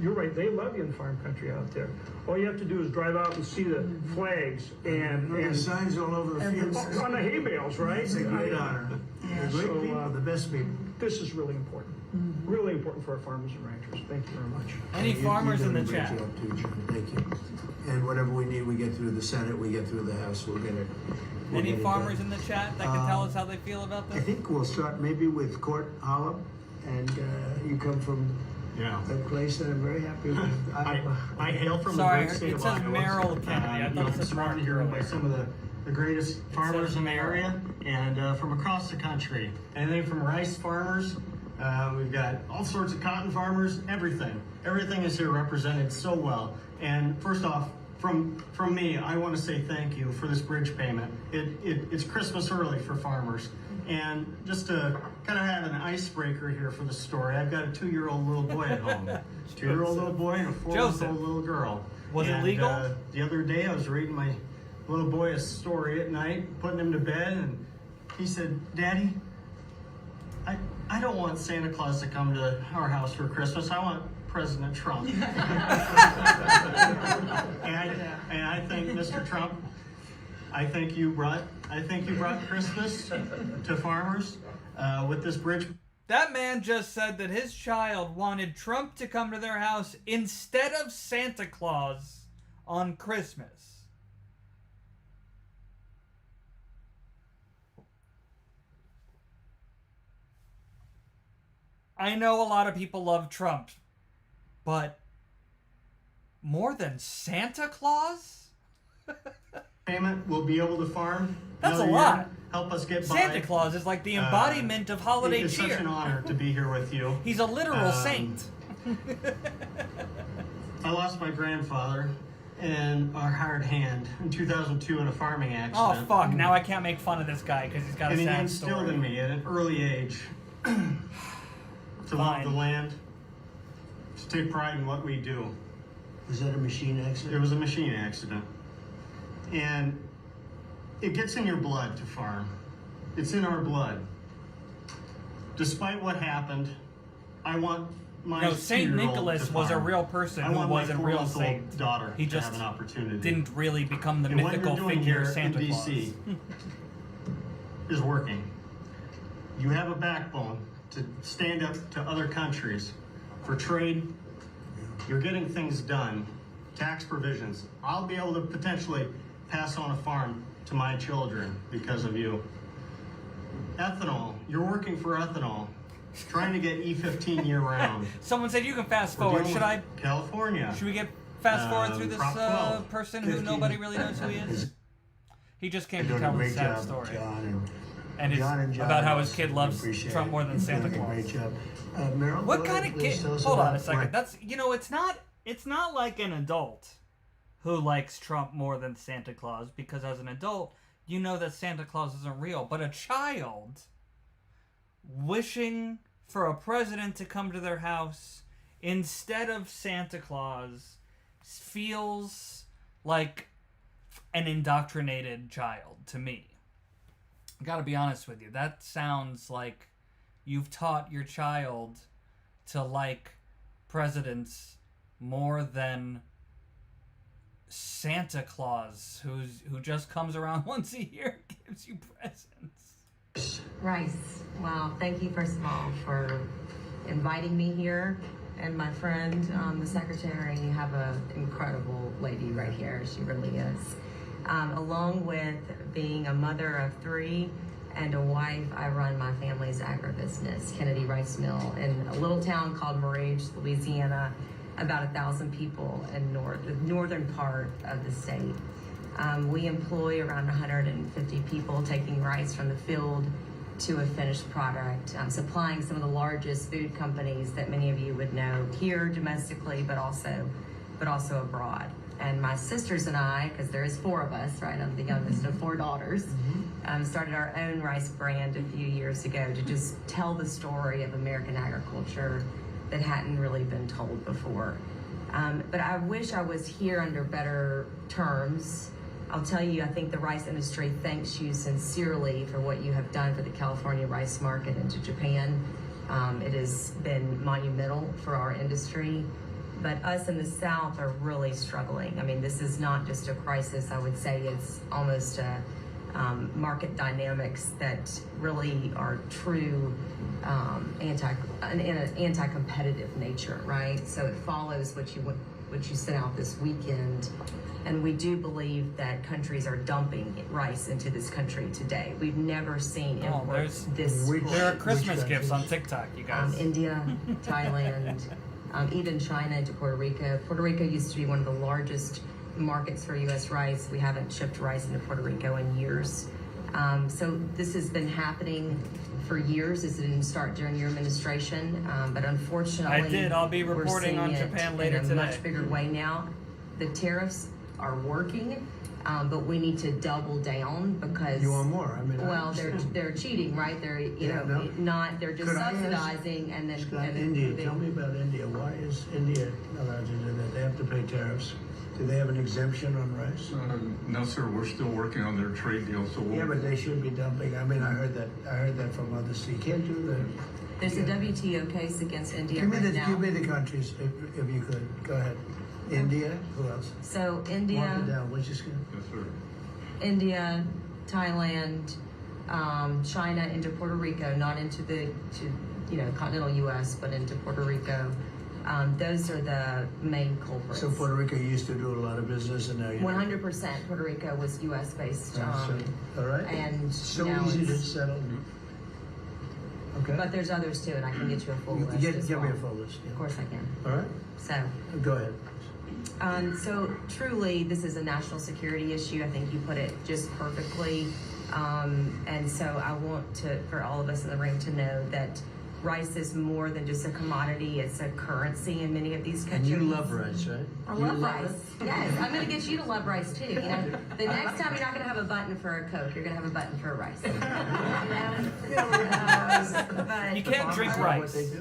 you're right, they love you in Farm Country out there. All you have to do is drive out and see the flags and signs all over the fields. on the hay bales, right? It's a great honor. They're great people, the best people. This is really important. Really important for our farmers and ranchers. Thank you very much. Any farmers in the You've done a chat? great job too, John. Thank you. And whatever we need, we get through the Senate, we get through the House, we'll get it. Any farmers in the chat that can tell us how they feel about I this? think we'll start maybe with Court Hollow, and you come from Yeah. a place that I'm very happy with. I hail from Sorry, the great state it of says Iowa. Merrill Kennedy. I thought it I'm said surrounded here Mark by earlier. some of the greatest farmers in the Merrill. area, and from across the country. Anything from rice farmers, we've got all sorts of cotton farmers, everything. Everything is here represented so well. And first off, from me, I want to say thank you for this bridge payment. It's Christmas early for farmers. And just to kind of have an icebreaker here for the story, I've got a 2-year-old little boy at home. 2-year-old little boy and a 4-month-old little girl. Was it legal? The other day I was reading my little boy a story at night, putting him to bed, and he said, "Daddy, I don't want Santa Claus to come to our house for Christmas. I want President Trump." and I think, Mr. Trump, I think you brought Christmas to farmers with this bridge. That man just said that his child wanted Trump to come to their house instead of Santa Claus on Christmas. I know a lot of people love Trump, but more than Santa Claus? Payment will be able to farm. That's a another lot. year, help us get by. Santa Claus is like the embodiment of holiday It's cheer. such an honor to be here with you. He's a literal saint. I lost my grandfather in a hard hand in 2002 in a farming Oh accident. fuck! Now I can't make fun of this guy because he's got a And he sad instilled story. in me at an early age to love the land, to take pride in what we do. Was that a machine It accident? was a machine accident. And it gets in your blood to farm. It's in our blood. Despite what happened, I want my No, Saint 2-year-old Nicholas to was a farm. real person I who want my wasn't real 4-month-old saint. daughter He to just have an opportunity. didn't really become the And what mythical you're doing figure here Santa in Claus. DC is working. You have a backbone to stand up to other countries for trade. You're getting things done. Tax provisions. I'll be able to potentially pass on a farm to my children because of you. Ethanol. You're working for ethanol. Trying to get E15 year round. Someone said you can fast We're forward. dealing Should with I? California. Should we get fast forward through this Prop 12. person who nobody really knows who he is. He just came to Doing a tell a great sad job, story. John, And it's John about how his we kid loves appreciate Trump it. more than You're Santa doing a Claus. great job. Meryl, What go kind ahead, of please kid? tell us Hold on about a second. Mike. That's it's not like an adult who likes Trump more than Santa Claus, because as an adult, you know that Santa Claus isn't real. But a child wishing for a president to come to their house instead of Santa Claus feels like an indoctrinated child to me. I gotta be honest with you. That sounds like you've taught your child to like presidents more than Santa Claus, who just comes around once a year and gives you presents. Rice. Wow. Thank you, first of all, for inviting me here. And my friend, the secretary, you have an incredible lady right here. She really is. Along with being a mother of 3 and a wife, I run my family's agribusiness, Kennedy Rice Mill, in a little town called Merage, Louisiana, about 1,000 people in the northern part of the state. We employ around 150 people taking rice from the field to a finished product, supplying some of the largest food companies that many of you would know here domestically, but also abroad. And my sisters and I, because there is 4 of us, right? I'm the youngest of 4 daughters, started our own rice brand a few years ago to just tell the story of American agriculture that hadn't really been told before. But I wish I was here under better terms. I'll tell you, I think the rice industry thanks you sincerely for what you have done for the California rice market into Japan. It has been monumental for our industry, but us in the South are really struggling. I mean, this is not just a crisis. I would say it's almost a market dynamics that really are true in an anti-competitive nature, right? So it follows what you sent out this weekend. And we do believe that countries are dumping rice into this country today. We've never seen imports this. There are Christmas gifts on TikTok, you guys. India, Thailand, even China to Puerto Rico. Puerto Rico used to be one of the largest markets for U.S. rice. We haven't shipped rice into Puerto Rico in years. So this has been happening for years. This didn't start during your administration, but unfortunately, I did. I'll be reporting on we're seeing Japan it later in a today. much bigger way now. The tariffs are working, but we need to double down because You want more? I mean, well, they're cheating, right? They're they're just Could I ask- subsidizing and then Scott, and then India, moving. tell me about India. Why is India allowed to do that? They have to pay tariffs. Do they have an exemption on rice? No, sir, we're still working on their trade deal, so we'll. Yeah, but they should be dumping. I mean, I heard that from others. You can't do that. There's a WTO case against India Give me right now. the countries if you could. Go ahead. India. Who else? So Mark it India, down. What's your skin? Yes, sir. India, Thailand, China into Puerto Rico, not into continental U.S., but into Puerto Rico. Those are the main culprits. So Puerto Rico used to do a lot of business, and now you. 100% Puerto Rico was U.S. based. All right. And So now easy to it's- settle. Okay. But there's others too, and I can get you a full list. Give as me well. a full list. Yeah. Of course I can. All right. So. Go ahead. So truly, this is a national security issue. I think you put it just perfectly. And so I want for all of us in the room to know that rice is more than just a commodity. It's a currency in many of these countries. And you love rice, right? I love rice. Yes, I'm going to get you to love rice too. You know, the next time you're not going to have a button for a Coke, you're going to have a button for a rice. You can't drink rice. Just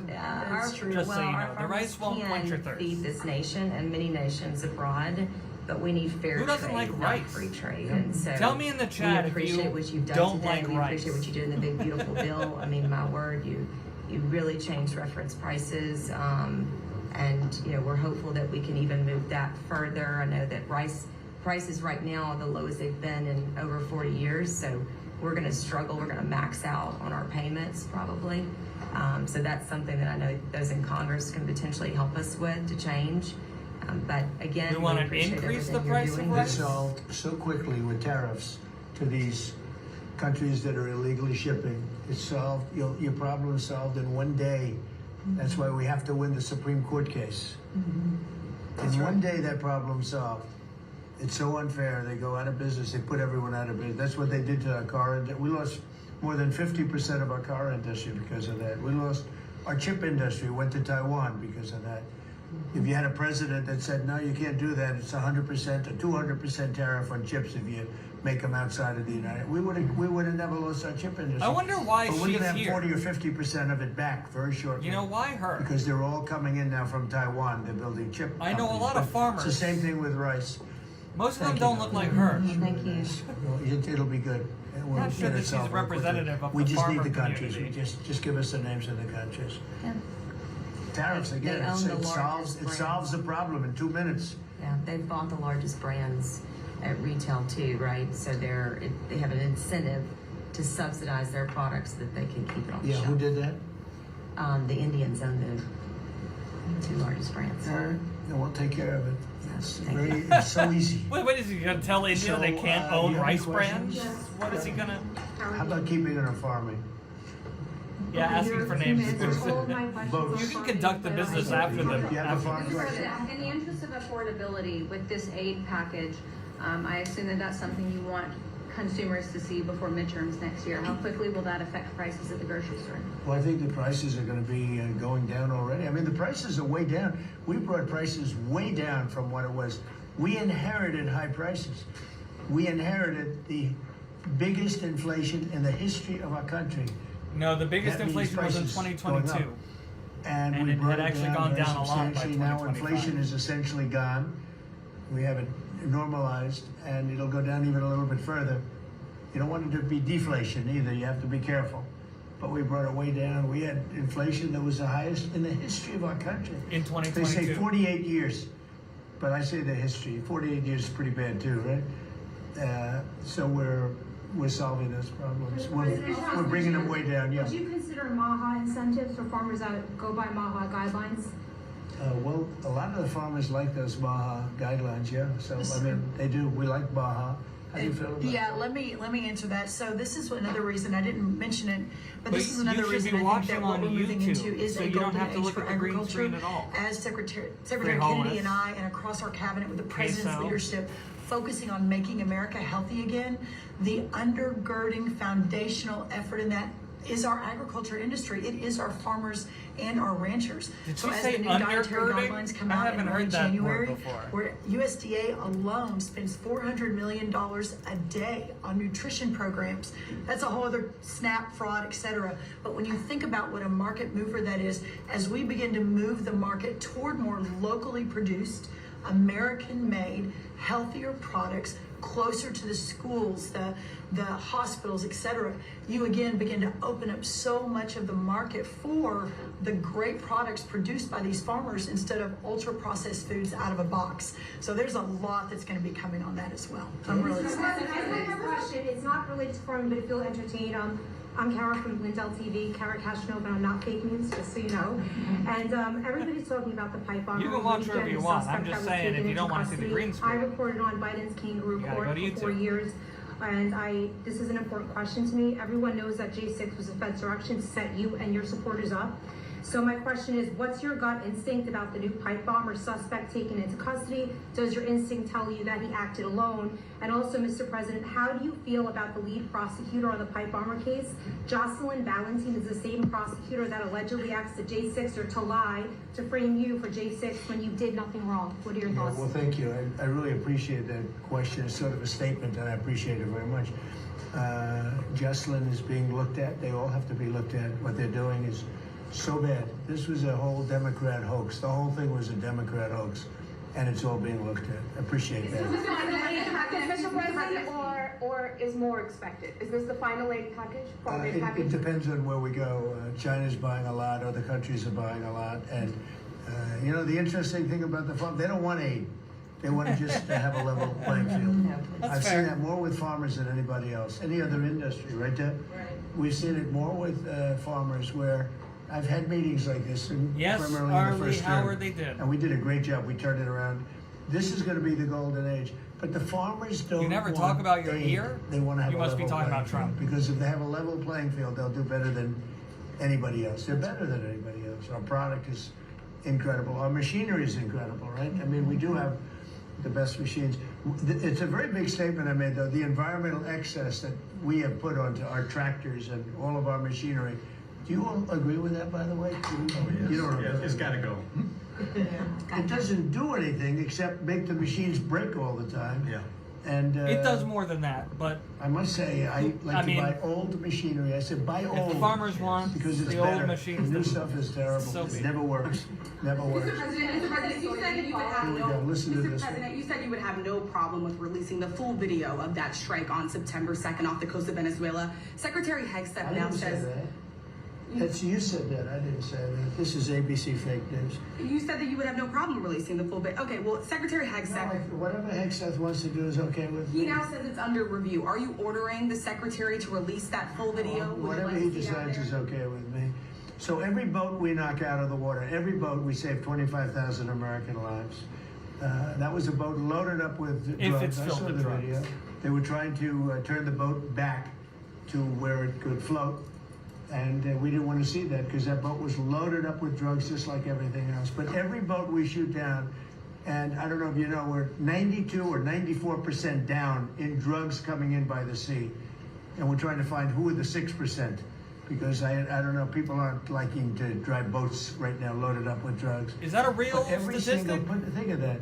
so you know, the rice won't quench your thirst. Feed this nation and many nations abroad, but we need fair Who doesn't trade, like not rice? free trade. And so Tell me in the chat we if appreciate you what you've done don't today. like we rice. appreciate what you did in the big beautiful bill. I mean, my word, you really changed reference prices, and we're hopeful that we can even move that further. I know that rice prices right now are the lowest they've been in over 40 years, so we're going to struggle. We're going to max out on our payments probably. So that's something that I know those in Congress can potentially help us with to change. But again, We want to appreciate increase the everything you're price of doing. rice? It's solved so quickly with tariffs to these countries that are illegally shipping. It's solved. Your problem is solved in one day. That's why we have to win the Supreme Court case. In one day, that problem solved. It's so unfair. They go out of business. They put everyone out of business. That's what they did to our car. We lost more than 50% of our car industry because of that. We lost our chip industry. Went to Taiwan because of that. If you had a president that said, no, you can't do that, it's 100% or 200% tariff on chips if you make them outside of the United, we would have never lost our chip industry. I wonder why but she's we're going to have here. 40 or 50% of it back very shortly. You know why her? Because they're all coming in now from Taiwan. They're building chip I know a companies. lot of But farmers. It's the same thing with rice. Most of them Thank don't you. look like her. Thank you. It'll be good. We'll Not sure get it that she's solved real quickly. representative of We the just farmer need the countries. community. Just give us the names of the countries. Yeah. Tariffs They again. own the It largest solves the problem in 2 minutes. Yeah, they've bought the largest brands at retail too, right? So they have an incentive to subsidize their products so that they can keep it on the Yeah, shelf. who did that? The Indians own the 2 largest brands. All right, then we'll take care of it. Thank It's so easy. Wait, is he gonna tell India So, they can't do own you have any rice brands? questions? What is he gonna? How about keeping it on farming? Yeah, asking for names. Votes. You can conduct the business after the. You have a farm Mr. question? President, in the interest of affordability with this aid package, I assume that that's something you want consumers to see before midterms next year. How quickly will that affect prices at the grocery store? Well, I think the prices are going to be going down already. I mean, the prices are way down. We brought prices way down from what it was. We inherited high prices. We inherited the biggest inflation in the history of our country. No, the biggest That means inflation was in prices going 2022. up. And we it brought had actually down gone very down a lot by substantially. Now 2025. inflation is essentially gone. We have it normalized, and it'll go down even a little bit further. You don't want it to be deflation either. You have to be careful. But we brought it way down. We had inflation that was the highest in the history of our country. In They 2022. say 48 years, but I say the history. 48 years is pretty bad too, right? So we're solving those problems. We're bringing them way down. Yeah. Would you consider MAHA incentives for farmers that go by MAHA guidelines? Well, a lot of the farmers like those MAHA guidelines. Yeah. So I mean, they do. We like MAHA. How do you feel about Yeah, let me answer that. So this is another reason I didn't mention it, but this is another you should reason be I think watching that what on we're moving YouTube, into is so a you don't golden have to age look for at the green agriculture. screen at all. As Secretary Very Kennedy homeless. and I, and across our cabinet with the president's Queso. leadership, focusing on making America healthy again, the undergirding foundational effort in that is our agriculture industry. It is our farmers and our ranchers. Did So you as say the new dietary undergirding? guidelines come I out in haven't early heard that word January, before. where USDA alone spends $400 million a day on nutrition programs. That's a whole other SNAP, fraud, etc. But when you think about what a market mover that is, as we begin to move the market toward more locally produced, American-made, healthier products closer to the schools, the hospitals, etc., you again begin to open up so much of the market for the great products produced by these farmers instead of ultra-processed foods out of a box. So there's a lot that's going to be coming on that as well. I'm really excited. I have a question. It's not related to farming, but if you'll entertain, I'm Kara from Lindell TV, Kara Cashno, but I'm not fake news, just so you know. And everybody's talking about the pipe bomb. You can watch wherever you want. I'm just saying, if you don't want to see the green screen. I reported on Biden's kangaroo You gotta court go to for 4 YouTube. years. And this is an important question to me. Everyone knows that J6 was a Fed's direction to set you and your supporters up. So my question is, what's your gut instinct about the new pipe bomb or suspect taken into custody? Does your instinct tell you that he acted alone? And also, Mr. President, how do you feel about the lead prosecutor on the pipe bomber case? Jocelyn Valentin is the same prosecutor that allegedly asked the J6er to lie to frame you for J6 when you did nothing wrong. What are your thoughts? Well, thank you. I really appreciate that question. It's sort of a statement, and I appreciate it very much. Jocelyn is being looked at. They all have to be looked at. What they're doing is so bad. This was a whole Democrat hoax. The whole thing was a Democrat hoax, and it's all being looked at. I appreciate that. Mr. President, or is more expected? Is this the final aid package? It depends on where we go. China's buying a lot. Other countries are buying a lot. And, you know, the interesting thing about the farm, they don't want aid. They want to just have a level playing field. I've seen that more with farmers than anybody else. Any other industry, right, Deb? Right. We've seen it more with farmers where I've had meetings like this, and Yes, primarily in the Arlie first term. Howard, they did. And we did a great job. We turned it around. This is going to be the golden age. But the farmers don't. You never want talk about your aid. ear? They want to have You a must be level talking playing about Trump. field. Because if they have a level playing field, they'll do better than anybody else. They're better than anybody else. Our product incredible. Our machinery is incredible, right? I mean, we do have the best machines. It's a very big statement I made, though. The environmental excess that we have put onto our tractors and all of our machinery. Do you all agree with that, by the way? You don't Yeah, it's got to go. It doesn't do anything except make the machines break all the time. Yeah. And It does more than that, but I must say, I like mean, to buy old machinery. I said buy old. if the farmers want because it's the better. old machines, The new then stuff is terrible. so It be it. never works. Never works. Mr. President, you said that you would have Here we no. go. Listen to Mr. this. President, you said you would have no problem with releasing the full video of that strike on September 2nd off the coast of Venezuela. Secretary Hegseth I now didn't say says. that. That's you said that. I didn't say that. This is ABC fake news. You said that you would have no problem releasing the full bit. Okay, well, Secretary Hegseth. No, whatever Hegseth wants to do is okay with me. He now says it's under review. Are you ordering the secretary to release that full video? Would you Whatever like he to see that decides there? is okay with me. So every boat we knock out of the water, every boat we save 25,000 American lives. That was a boat loaded up with If drugs. it's I filled saw with the drugs. video. They were trying to turn the boat back to where it could float. And we didn't want to see that because that boat was loaded up with drugs just like everything else. But every boat we shoot down, and I don't know if you know, we're 92 or 94% down in drugs coming in by the sea. And we're trying to find who are the 6%. Because I don't know, people aren't liking to drive boats right now loaded up with drugs. is that a real But every statistic? think of that.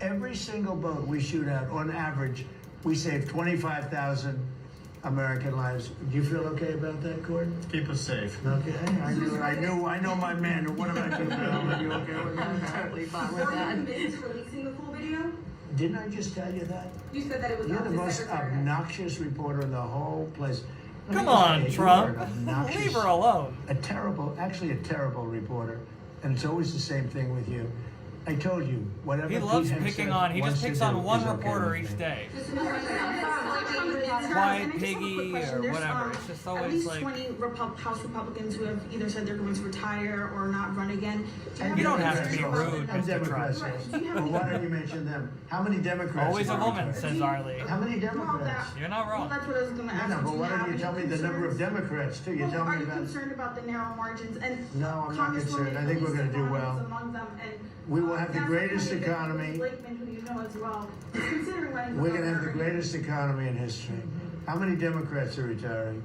Every single boat we shoot out, on average, we save 25,000 American lives. Do you feel okay about that, Cord? Keep us safe. Okay, I know my man. What about you, Bill? Are you okay with I'm that? totally fine with Are you that. committed to releasing the full video? Didn't I just tell you that? You said that it was You're up the to most Secretary. obnoxious reporter in the whole place. Let me Come just on, say, you Trump. are an obnoxious- Leave her alone. a terrible reporter, and it's always the same thing with you. I told you, whatever He loves Pete picking Hegseth on. He wants just to picks do on one is okay reporter with each me. day. Quiet Quiet piggy or whatever. It's just at always least like 20 House Republicans who have either said they're going to retire or not run again. You don't have to be Democrats rude, and Mr. Democrats. Trump. Well, why don't you mention them? How many Democrats? Always a have woman, retired? says Arlie. How many Democrats? You're not Well, wrong. that's what I was going to ask. No, but Do why have don't you any tell me the number of concerns? Democrats too? You Well, tell are me you about. concerned about the narrow margins? And No, I'm not concerned. I think we're going to do well. Among them, and We will have the National greatest Candidate economy. Blakeman, who you know as well, is considering running for We're going to have the governor. greatest economy in history. How many Democrats are retiring?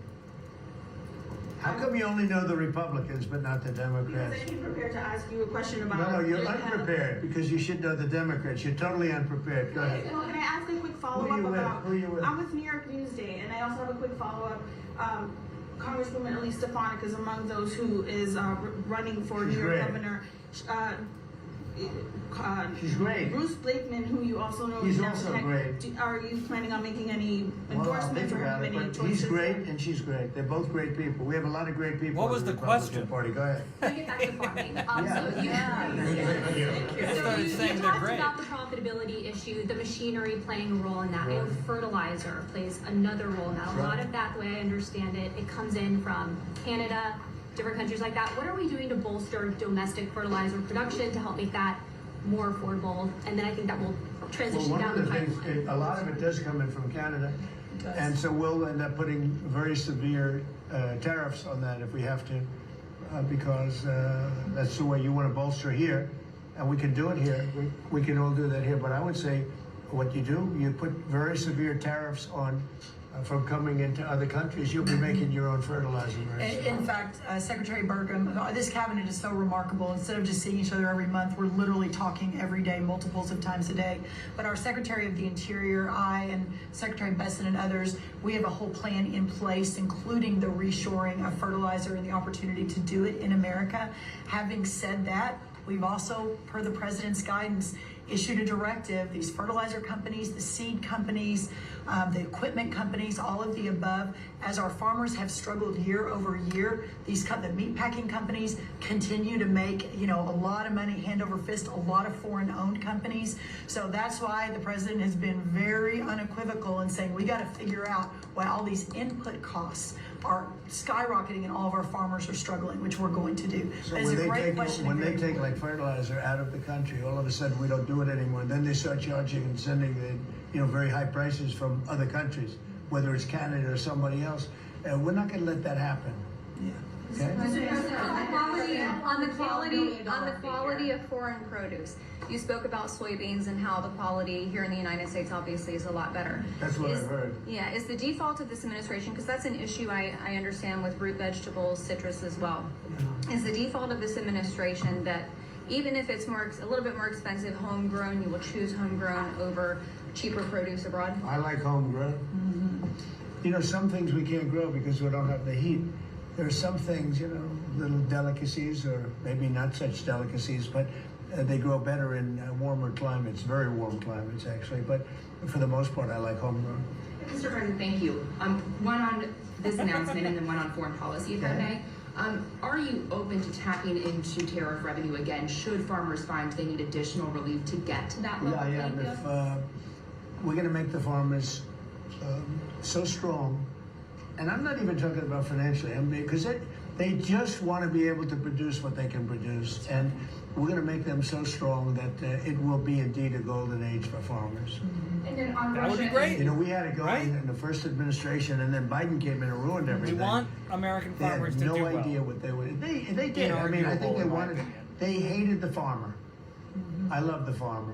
How come you only know the Republicans but not the Because Democrats? I came prepared to ask you a question about. No, you're your health. unprepared because you should know the Democrats. You're totally unprepared. Go ahead. Well, can I ask a quick Who follow-up are you with? about? Who are you with? I'm with New York Newsday, and I also have a quick follow-up. Congresswoman Elise Stefanik is among those who is running for She's New York great. governor. She's great. Bruce Blakeman, who you also know He's is now also tech- great. Are you planning on making any Well, I'll endorsement think for about him? it, Any but choices? he's great and she's great. They're both great people. We have a lot of great people. What in was the Republican question? Party. Go ahead. Let me get back to farming. Yeah. So you, I so started you saying they're talked great. about the profitability issue, the machinery playing a role in that. I know fertilizer plays another role in that. A lot of that, the way I understand it, it comes in from Canada, different countries like that. What are we doing to bolster domestic fertilizer production to help make that more affordable? And then I think that will Well, transition one down of the the things, pipeline. a lot of it does come in from Canada. And so we'll end up putting very severe tariffs on that if we have to, because that's the way you want to bolster here. And we can do it here. We can all do that here. But I would say what you do, you put very severe tariffs on from coming into other countries. You'll be making your own fertilizer. Right? In fact, Secretary Burgum, this cabinet is so remarkable. Instead of just seeing each other every month, we're literally talking every day, multiples of times a day. But our Secretary of the Interior, I, and Secretary Besson and others, we have a whole plan in place, including the reshoring of fertilizer and the opportunity to do it in America. Having said that, we've also, per the president's guidance, issued a directive. These fertilizer companies, the seed companies, the equipment companies, all of the above, as our farmers have struggled year over year, the meat packing companies continue to make, a lot of money hand over fist, a lot of foreign owned companies. So that's why the president has been very unequivocal in saying we got to figure out why all these input costs are skyrocketing and all of our farmers are struggling, which we're going to do. So That is a great question. when and they very take like fertilizer out of the country, all of a sudden we don't do it anymore. Then they start charging and sending the very high prices from other countries, whether it's Canada or somebody else. We're not going to let that happen. Yeah. Okay? On on the $112 quality billion of foreign produce. You spoke about soybeans and how the quality here in the United States obviously is a lot better. That's what I've heard. Yeah, is the default of this administration, because that's an issue I understand with root vegetables, citrus as well. Is the default of this administration that even if it's a little bit more expensive homegrown, you will choose homegrown over cheaper produce abroad? I like homegrown. You know, some things we can't grow because we don't have the heat. There are some things, you know, little delicacies, or maybe not such delicacies, but they grow better in warmer climates, very warm climates actually. But for the most part, I like homegrown. Mr. President, thank you. One on this announcement and then one on foreign policy, if I may. Are you open to tapping into tariff revenue again should farmers find they need additional relief to get to that level? Yeah. If we're going to make the farmers so strong, and I'm not even talking about financially, because they just want to be able to produce what they can produce, and we're going to make them so strong that it will be indeed a golden age for farmers. And then on That would be great. You know, we had it going Right? in the first administration, and then Biden came in and ruined everything. We want American They farmers had to no do well. idea what they would. They did. I mean, I think Inarguable, they in my wanted. opinion. They hated the farmer. I love the farmer.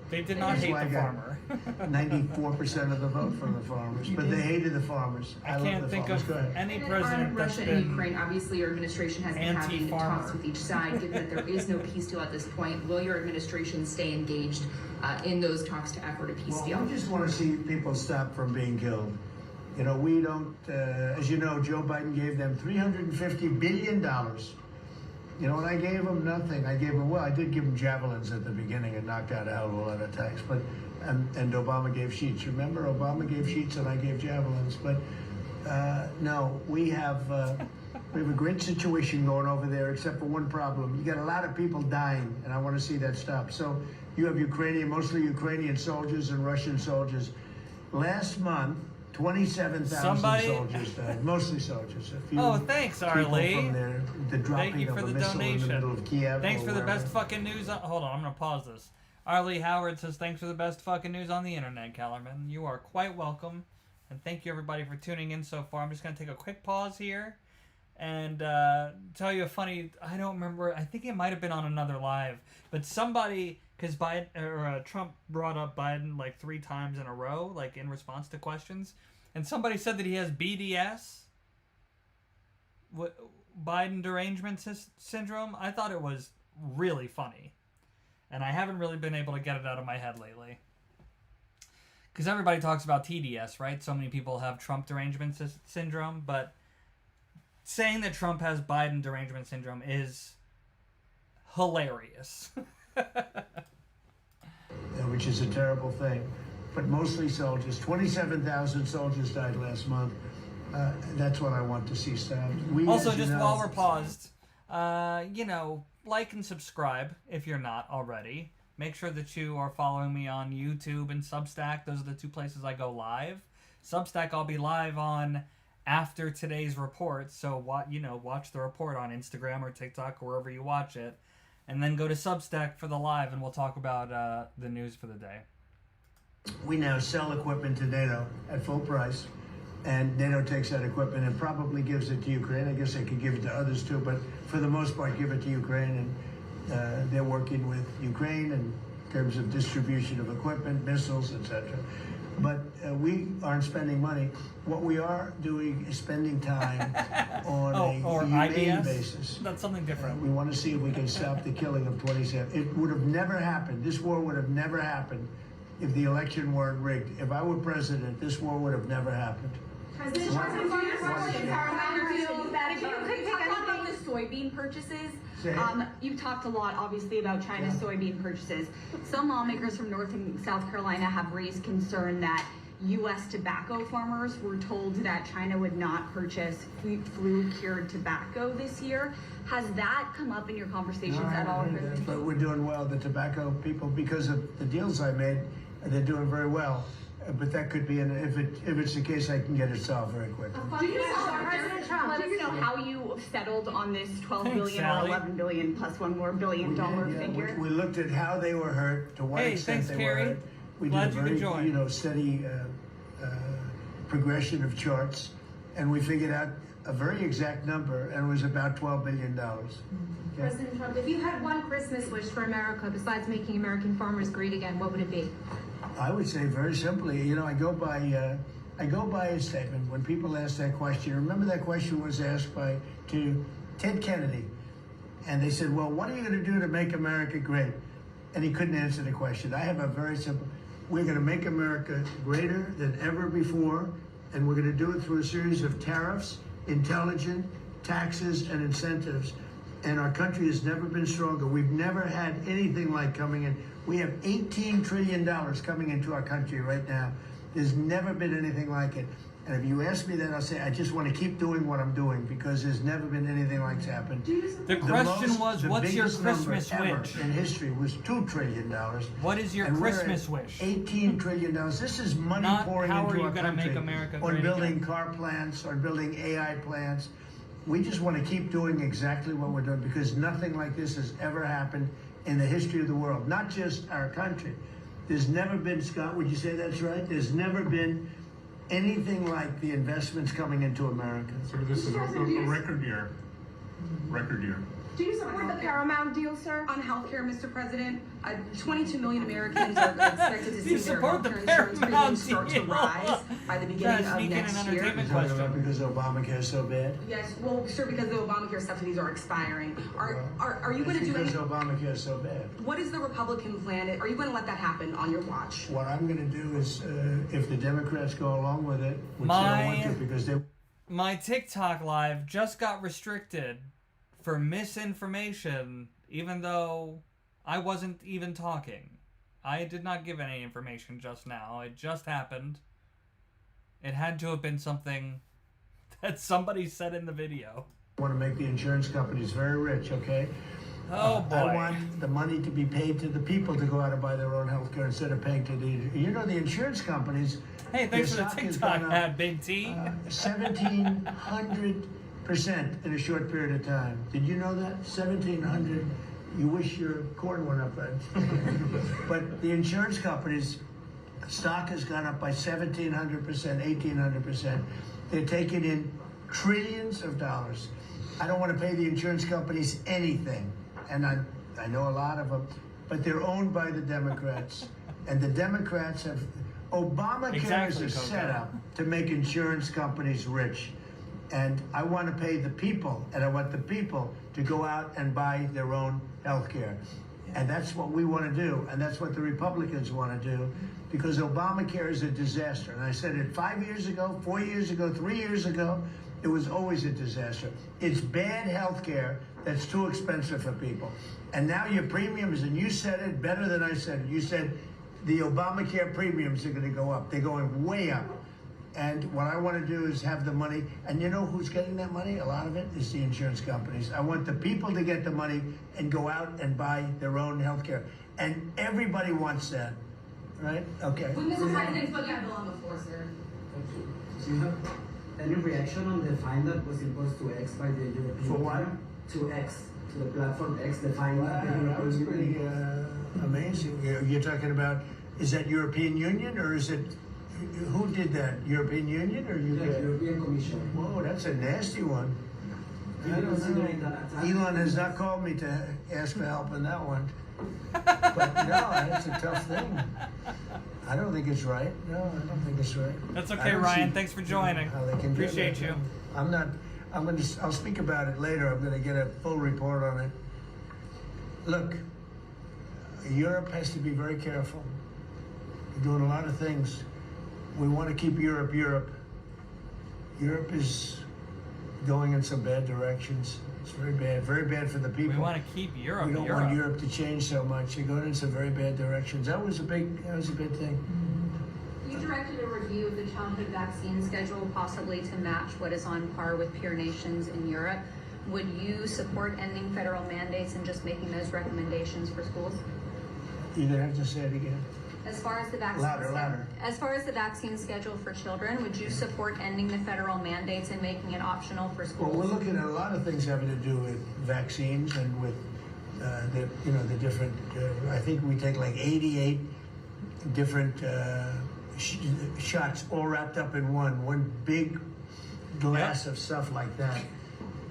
They did not That's hate why the I got farmer. 94% of the vote from the farmers, but they hated the farmers. I love can't the think farmers. of Go ahead. any And then president on that's Russia and been Ukraine, obviously your administration has been having anti-farmer. talks with each side. Given that there is no peace deal at this point, will your administration stay engaged in those talks to effort a peace deal? Well, we just want to see people stop from being killed. You know, we don't, as you know, Joe Biden gave them $350 billion. You know, and I gave them nothing. I did give them javelins at the beginning and knocked out a hell of a lot of tanks. But, and Obama gave sheets. Remember, Obama gave sheets and I gave javelins. But no, we have a great situation going over there, except for one problem. You got a lot of people dying, and I want to see that stop. So you have mostly Ukrainian soldiers and Russian soldiers. Last month, 27,000 soldiers died, mostly soldiers. A few Oh, thanks, Arlie. people from the dropping Thank you for of a the missile donation. in the middle of Kiev. Thanks or for the wherever. best fucking news. Hold on, I'm gonna pause this. Arlie Howard says, thanks for the best fucking news on the internet, Kellerman. You are quite welcome. And thank you everybody for tuning in so far. I'm just gonna take a quick pause here and tell you a funny, I don't remember, I think it might have been on another live, but somebody, because Trump brought up Biden like 3 times in a row, like in response to questions, and somebody said that he has BDS, Biden derangement syndrome. I thought it was really funny, and I haven't really been able to get it out of my head lately. Because everybody talks about TDS, right? So many people have Trump derangement syndrome, but saying that Trump has Biden derangement syndrome is hilarious. Which is a terrible thing. But mostly soldiers. 27,000 soldiers died last month. That's what I want to see stopped. Also, just while we're paused, you know, like and subscribe if you're not already. Make sure that you are following me on YouTube and Substack. Those are the 2 places I go live. Substack I'll be live on after today's report, so watch the report on Instagram or TikTok or wherever you watch it, and then go to Substack for the live, and we'll talk about the news for the day. We now sell equipment to NATO at full price, and NATO takes that equipment and probably gives it to Ukraine. I guess they could give it to others too, but for the most part, give it to Ukraine, and they're working with Ukraine in terms of distribution of equipment, missiles, etc. But we aren't spending money. What we are doing is spending time on a humane basis. That's something different. We want to see if we can stop the killing of 27. It would have never happened. This war would have never happened if the election weren't rigged. If I were president, this war would have never happened. President, if you could pick anything about the soybean purchases. You've talked a lot, obviously, about China's soybean purchases. Some lawmakers from North and South Carolina have raised concern that U.S. tobacco farmers were told that China would not purchase flu-cured tobacco this year. Has that come up in your conversations at all? But we're doing well. The tobacco people, because of the deals I made, they're doing very well. But that could be, if it's the case, I can get it solved very quickly. Do you know, let us know how you settled on this $12 billion or $11 billion plus $1 more billion figure? We looked at how they were hurt, to what extent they were hurt. We Glad did a very, steady progression of charts, and we figured out a very exact number, and it was about $12 billion. Okay? President Trump, if you had one Christmas wish for America besides making American farmers great again, what would it be? I would say very simply, you know, I go by a statement. When people ask that question, remember that question was asked to Ted Kennedy, and they said, well, what are you going to do to make America great? And he couldn't answer the question. I have a very simple, we're going to make America greater than ever before, and we're going to do it through a series of tariffs, intelligent taxes, and incentives. And our country has never been stronger. We've never had anything like coming in. We have $18 trillion coming into our country right now. There's never been anything like it. And if you ask me that, I'll say I just want to keep doing what I'm doing because there's never been anything like it's happened. The question was, what's your Christmas wish? In history was $2 trillion. What is your Christmas wish? $18 trillion. This is money pouring into our country. Make America on great building again? car plants, on building AI plants. We just want to keep doing exactly what we're doing because nothing like this has ever happened in the history of the world, not just our country. There's never been, Scott, would you say that's right? There's never been anything like the investments coming into America. So this is a record year. Record year. Do you support the Paramount deal, sir? On healthcare, Mr. President, 22 million Americans are expected to see their healthcare insurance premiums start to rise by the beginning of next year. Because Obamacare is so bad? Yes, well, sir, because the Obamacare subsidies are expiring. Are you going to do because anything? Obamacare is so bad. What is the Republican plan? Are you going to let that happen on your watch? What I'm going to do is, if the Democrats go along with it, which they don't want to because they... My TikTok live just got restricted for misinformation, even though I wasn't even talking. I did not give any information just now. It just happened. It had to have been something that somebody said in the video. I want to make the insurance companies very rich, okay? Oh, boy. I want the money to be paid to the people to go out and buy their own health care instead of paying to the... You know, the insurance companies... Hey, thanks for the TikTok ad, Big T. 1,700% in a short period of time. Did you know that? 1,700. You wish your corn went up, right? But the insurance companies, stock has gone up by 1,700%, 1,800%. They're taking in trillions of dollars. I don't want to pay the insurance companies anything, and I know a lot of them, but they're owned by the Democrats, and the Democrats have... Obamacare is a setup to make insurance companies rich. And I want to pay the people, and I want the people to go out and buy their own health care. And that's what we want to do, and that's what the Republicans want to do, because Obamacare is a disaster. And I said it 5 years ago, 4 years ago, 3 years ago, it was always a disaster. It's bad health care that's too expensive for people. And now your premiums, and you said it better than I said it, you said the Obamacare premiums are going to go up. They're going way up. And what I want to do is have the money. And you know who's getting that money? A lot of it is the insurance companies. I want the people to get the money and go out and buy their own health care. And everybody wants that, right? Okay. When Mr. President put that bill on the floor, sir. Thank you. Do you have any reaction on the fine that was imposed to X by the European For what? Union? To X, to the platform X, the fine. Wow, that was pretty amazing. You're talking about, is that European Union or is it, who did that? European Union or the European Commission? Whoa, that's a nasty one. I don't know. Elon has not called me to ask for help in that one. But no, that's a tough thing. I don't think it's right. No, I don't think it's right. That's okay, Ryan. Thanks for joining. Appreciate you. I'll speak about it later. I'm gonna get a full report on it. Look, Europe has to be very careful. They're doing a lot of things. We want to keep Europe Europe. Europe is going in some bad directions. It's very bad for the people. We want to keep Europe. We don't want Europe to change so much. They're going in some very bad directions. That was a big thing. You directed a review of the childhood vaccine schedule, possibly to match what is on par with peer nations in Europe. Would you support ending federal mandates and just making those recommendations for schools? You're gonna have to say it again. As far as the vaccine louder. As far as the vaccine schedule for children, would you support ending the federal mandates and making it optional for schools? Well, we're looking at a lot of things having to do with vaccines and with the different. I think we take like 88 different shots all wrapped up in one big glass of stuff like that.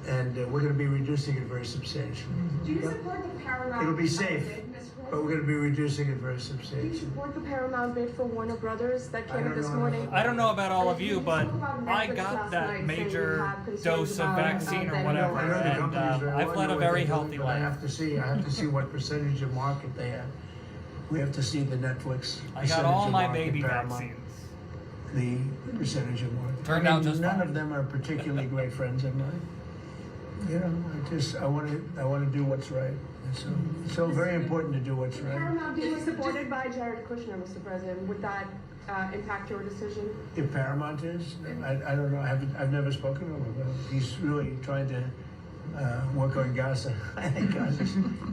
And we're going to be reducing it very substantially. Do you support the Paramount? It'll be safe, bid, Mr. but we're going to be reducing it very Do you substantially. support the Paramount bid for Warner Brothers that came up this morning? I don't know about all of you, but I got that major dose of vaccine or whatever, and I've led a very healthy I life. have to see what percentage of market they have. We have to see the Netflix. I got all percentage of my market, baby Paramount, vaccines. The percentage of market. Turned out just none fine. of them are particularly great friends of mine. You know, I want to do what's right. It's so very important to do what's right. Paramount deal was supported by Jared Kushner, Mr. President. Would that impact your decision? If Paramount is, I don't know. I've never spoken to him about it. He's really trying to work on Gaza. I think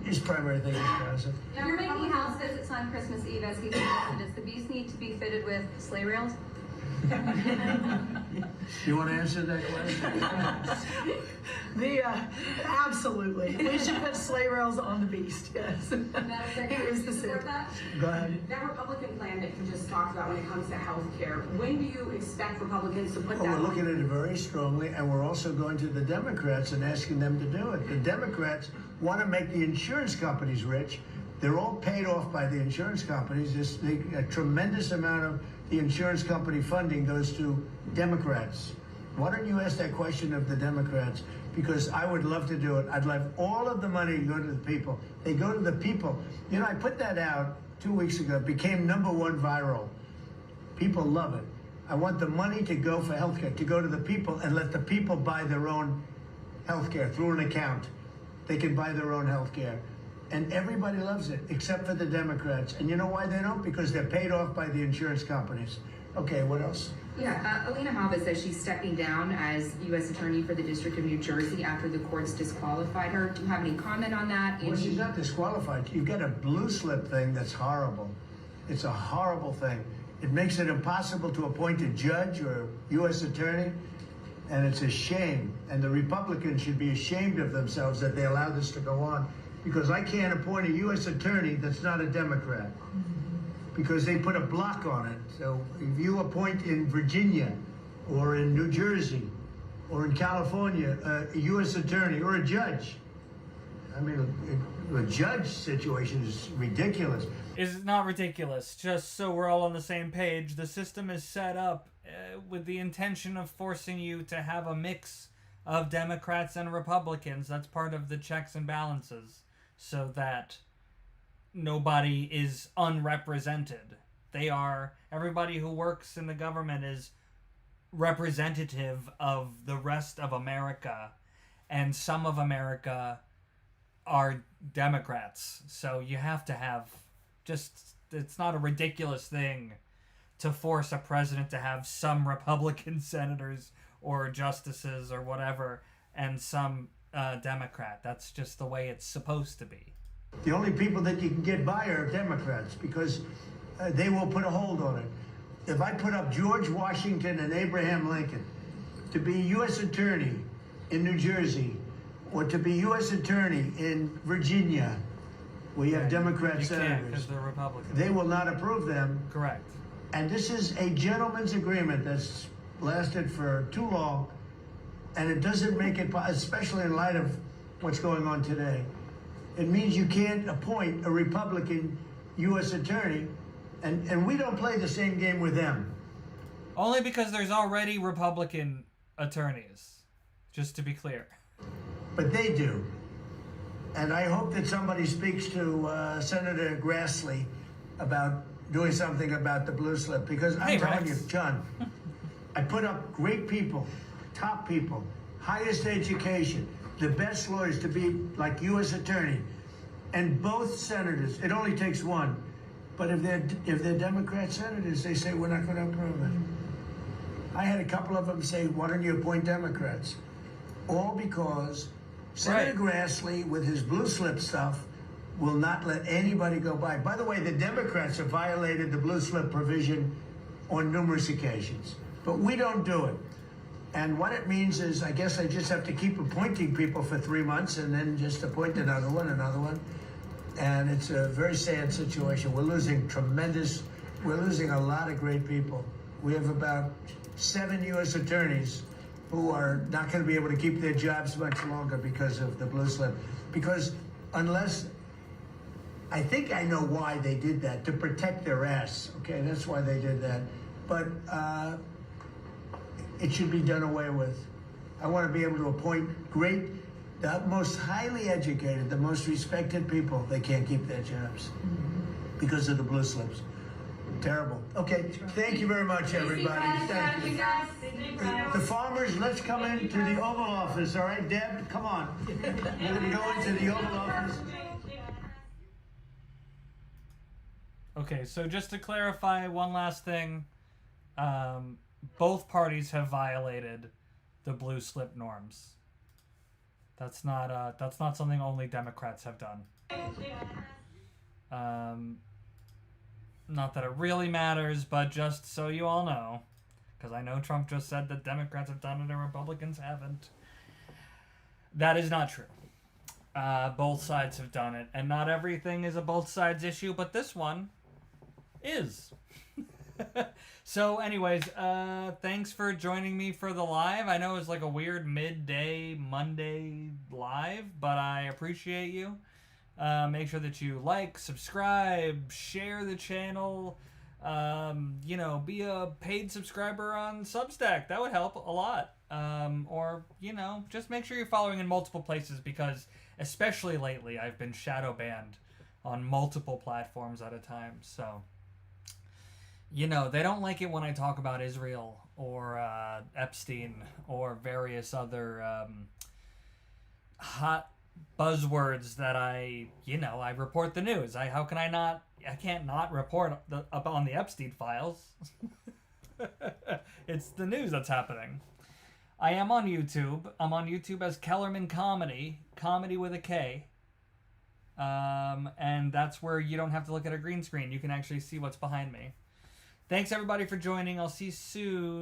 his primary thing is Gaza. If you're making house visits on Christmas Eve, as he suggested, does the beast need to be fitted with sleigh rails? You want to answer that question? Absolutely. We should put sleigh rails on the beast, yes. It is the same. Go ahead. That Republican plan that you just talked about when it comes to health care, when do you expect Republicans to put Well, that we're looking at it very strongly, and we're also going to the Democrats and asking them to do it. The Democrats want to make the insurance companies rich. They're all paid off by the insurance companies. A tremendous amount of the insurance company funding goes to Democrats. Why don't you ask that question of the Democrats? Because I would love to do it. I'd love all of the money to go to the people. They go to the people. You know, I put that out 2 weeks ago. It became #1 viral. People love it. I want the money to go for healthcare, to go to the people and let the people buy their own healthcare through an account. They can buy their own healthcare. And everybody loves it, except for the Democrats. And you know why they don't? Because they're paid off by the insurance companies. Okay, what else? Yeah, Alina Habba says she's stepping down as U.S. Attorney for the District of New Jersey after the courts disqualified her. Do you have any comment on that? Well, she's not disqualified. You've got a blue slip thing that's horrible. It's a horrible thing. It makes it impossible to appoint a judge or a U.S. attorney, and it's a shame. And the Republicans should be ashamed of themselves that they allowed this to go on, because I can't appoint a U.S. attorney that's not a Democrat, because they put a block on it. So if you appoint in Virginia or in New Jersey or in California a U.S. attorney or a judge, I mean, a judge situation is ridiculous. Is not ridiculous. Just so we're all on the same page, the system is set up with the intention of forcing you to have a mix of Democrats and Republicans. That's part of the checks and balances, so that nobody is unrepresented. Everybody who works in the government is representative of the rest of America, and some of America are Democrats. So you have to have it's not a ridiculous thing to force a president to have some Republican senators or justices or whatever and some Democrat. That's just the way it's supposed to be. The only people that you can get by are Democrats, because they will put a hold on it. If I put up George Washington and Abraham Lincoln to be U.S. attorney in New Jersey, or to be U.S. attorney in Virginia, where you have Democrat senators, because they're Republicans. They will not approve them. Correct. And this is a gentleman's agreement that's lasted for too long, and it doesn't make it, especially in light of what's going on today. It means you can't appoint a Republican U.S. attorney, and we don't play the same game with them. Only because there's already Republican attorneys, just to be clear. But they do. And I hope that somebody speaks to Senator Grassley about doing something about the blue slip, because I'm telling you, John, I put up great people, top people, highest education, the best lawyers to be like U.S. attorney, and both senators. It only takes one, but if they're Democrat senators, they say we're not going to approve it. I had a couple of them say, "Why don't you appoint Democrats?" All because Senator Grassley, with his blue slip stuff, will not let anybody go by. By the way, the Democrats have violated the blue slip provision on numerous occasions, but we don't do it. And what it means is, I guess I just have to keep appointing people for 3 months and then just appoint another one. And it's a very sad situation. We're losing a lot of great people. We have about 7 U.S. attorneys who are not going to be able to keep their jobs much longer because of the blue slip. Because unless, I think I know why they did that, to protect their ass. Okay, that's why they did that. But it should be done away with. I want to be able to appoint the most highly educated, the most respected people. They can't keep their jobs because of the blue slips. Terrible. Okay, thank you very much, everybody. Thank you. The farmers, let's come into the Oval Office. All right, Deb, come on. We're going to go into the Oval Office. Okay, so just to clarify one last thing, both parties have violated the blue slip norms. That's not something only Democrats have done. Not that it really matters, but just so you all know, because I know Trump just said that Democrats have done it and Republicans haven't. That is not true. Both sides have done it, and not everything is a both sides issue, but this one is. So anyways, thanks for joining me for the live. I know it was like a weird midday Monday live, but I appreciate you. Make sure that you like, subscribe, share the channel, be a paid subscriber on Substack. That would help a lot. Or, just make sure you're following in multiple places, because especially lately I've been shadow banned on multiple platforms at a time. So, they don't like it when I talk about Israel or Epstein or various other hot buzzwords that I report the news. I can't not report up on the Epstein files. It's the news that's happening. I am on YouTube. I'm on YouTube as Kellerman Comedy with a K. And that's where you don't have to look at a green screen. You can actually see what's behind me. Thanks everybody for joining. I'll see you soon.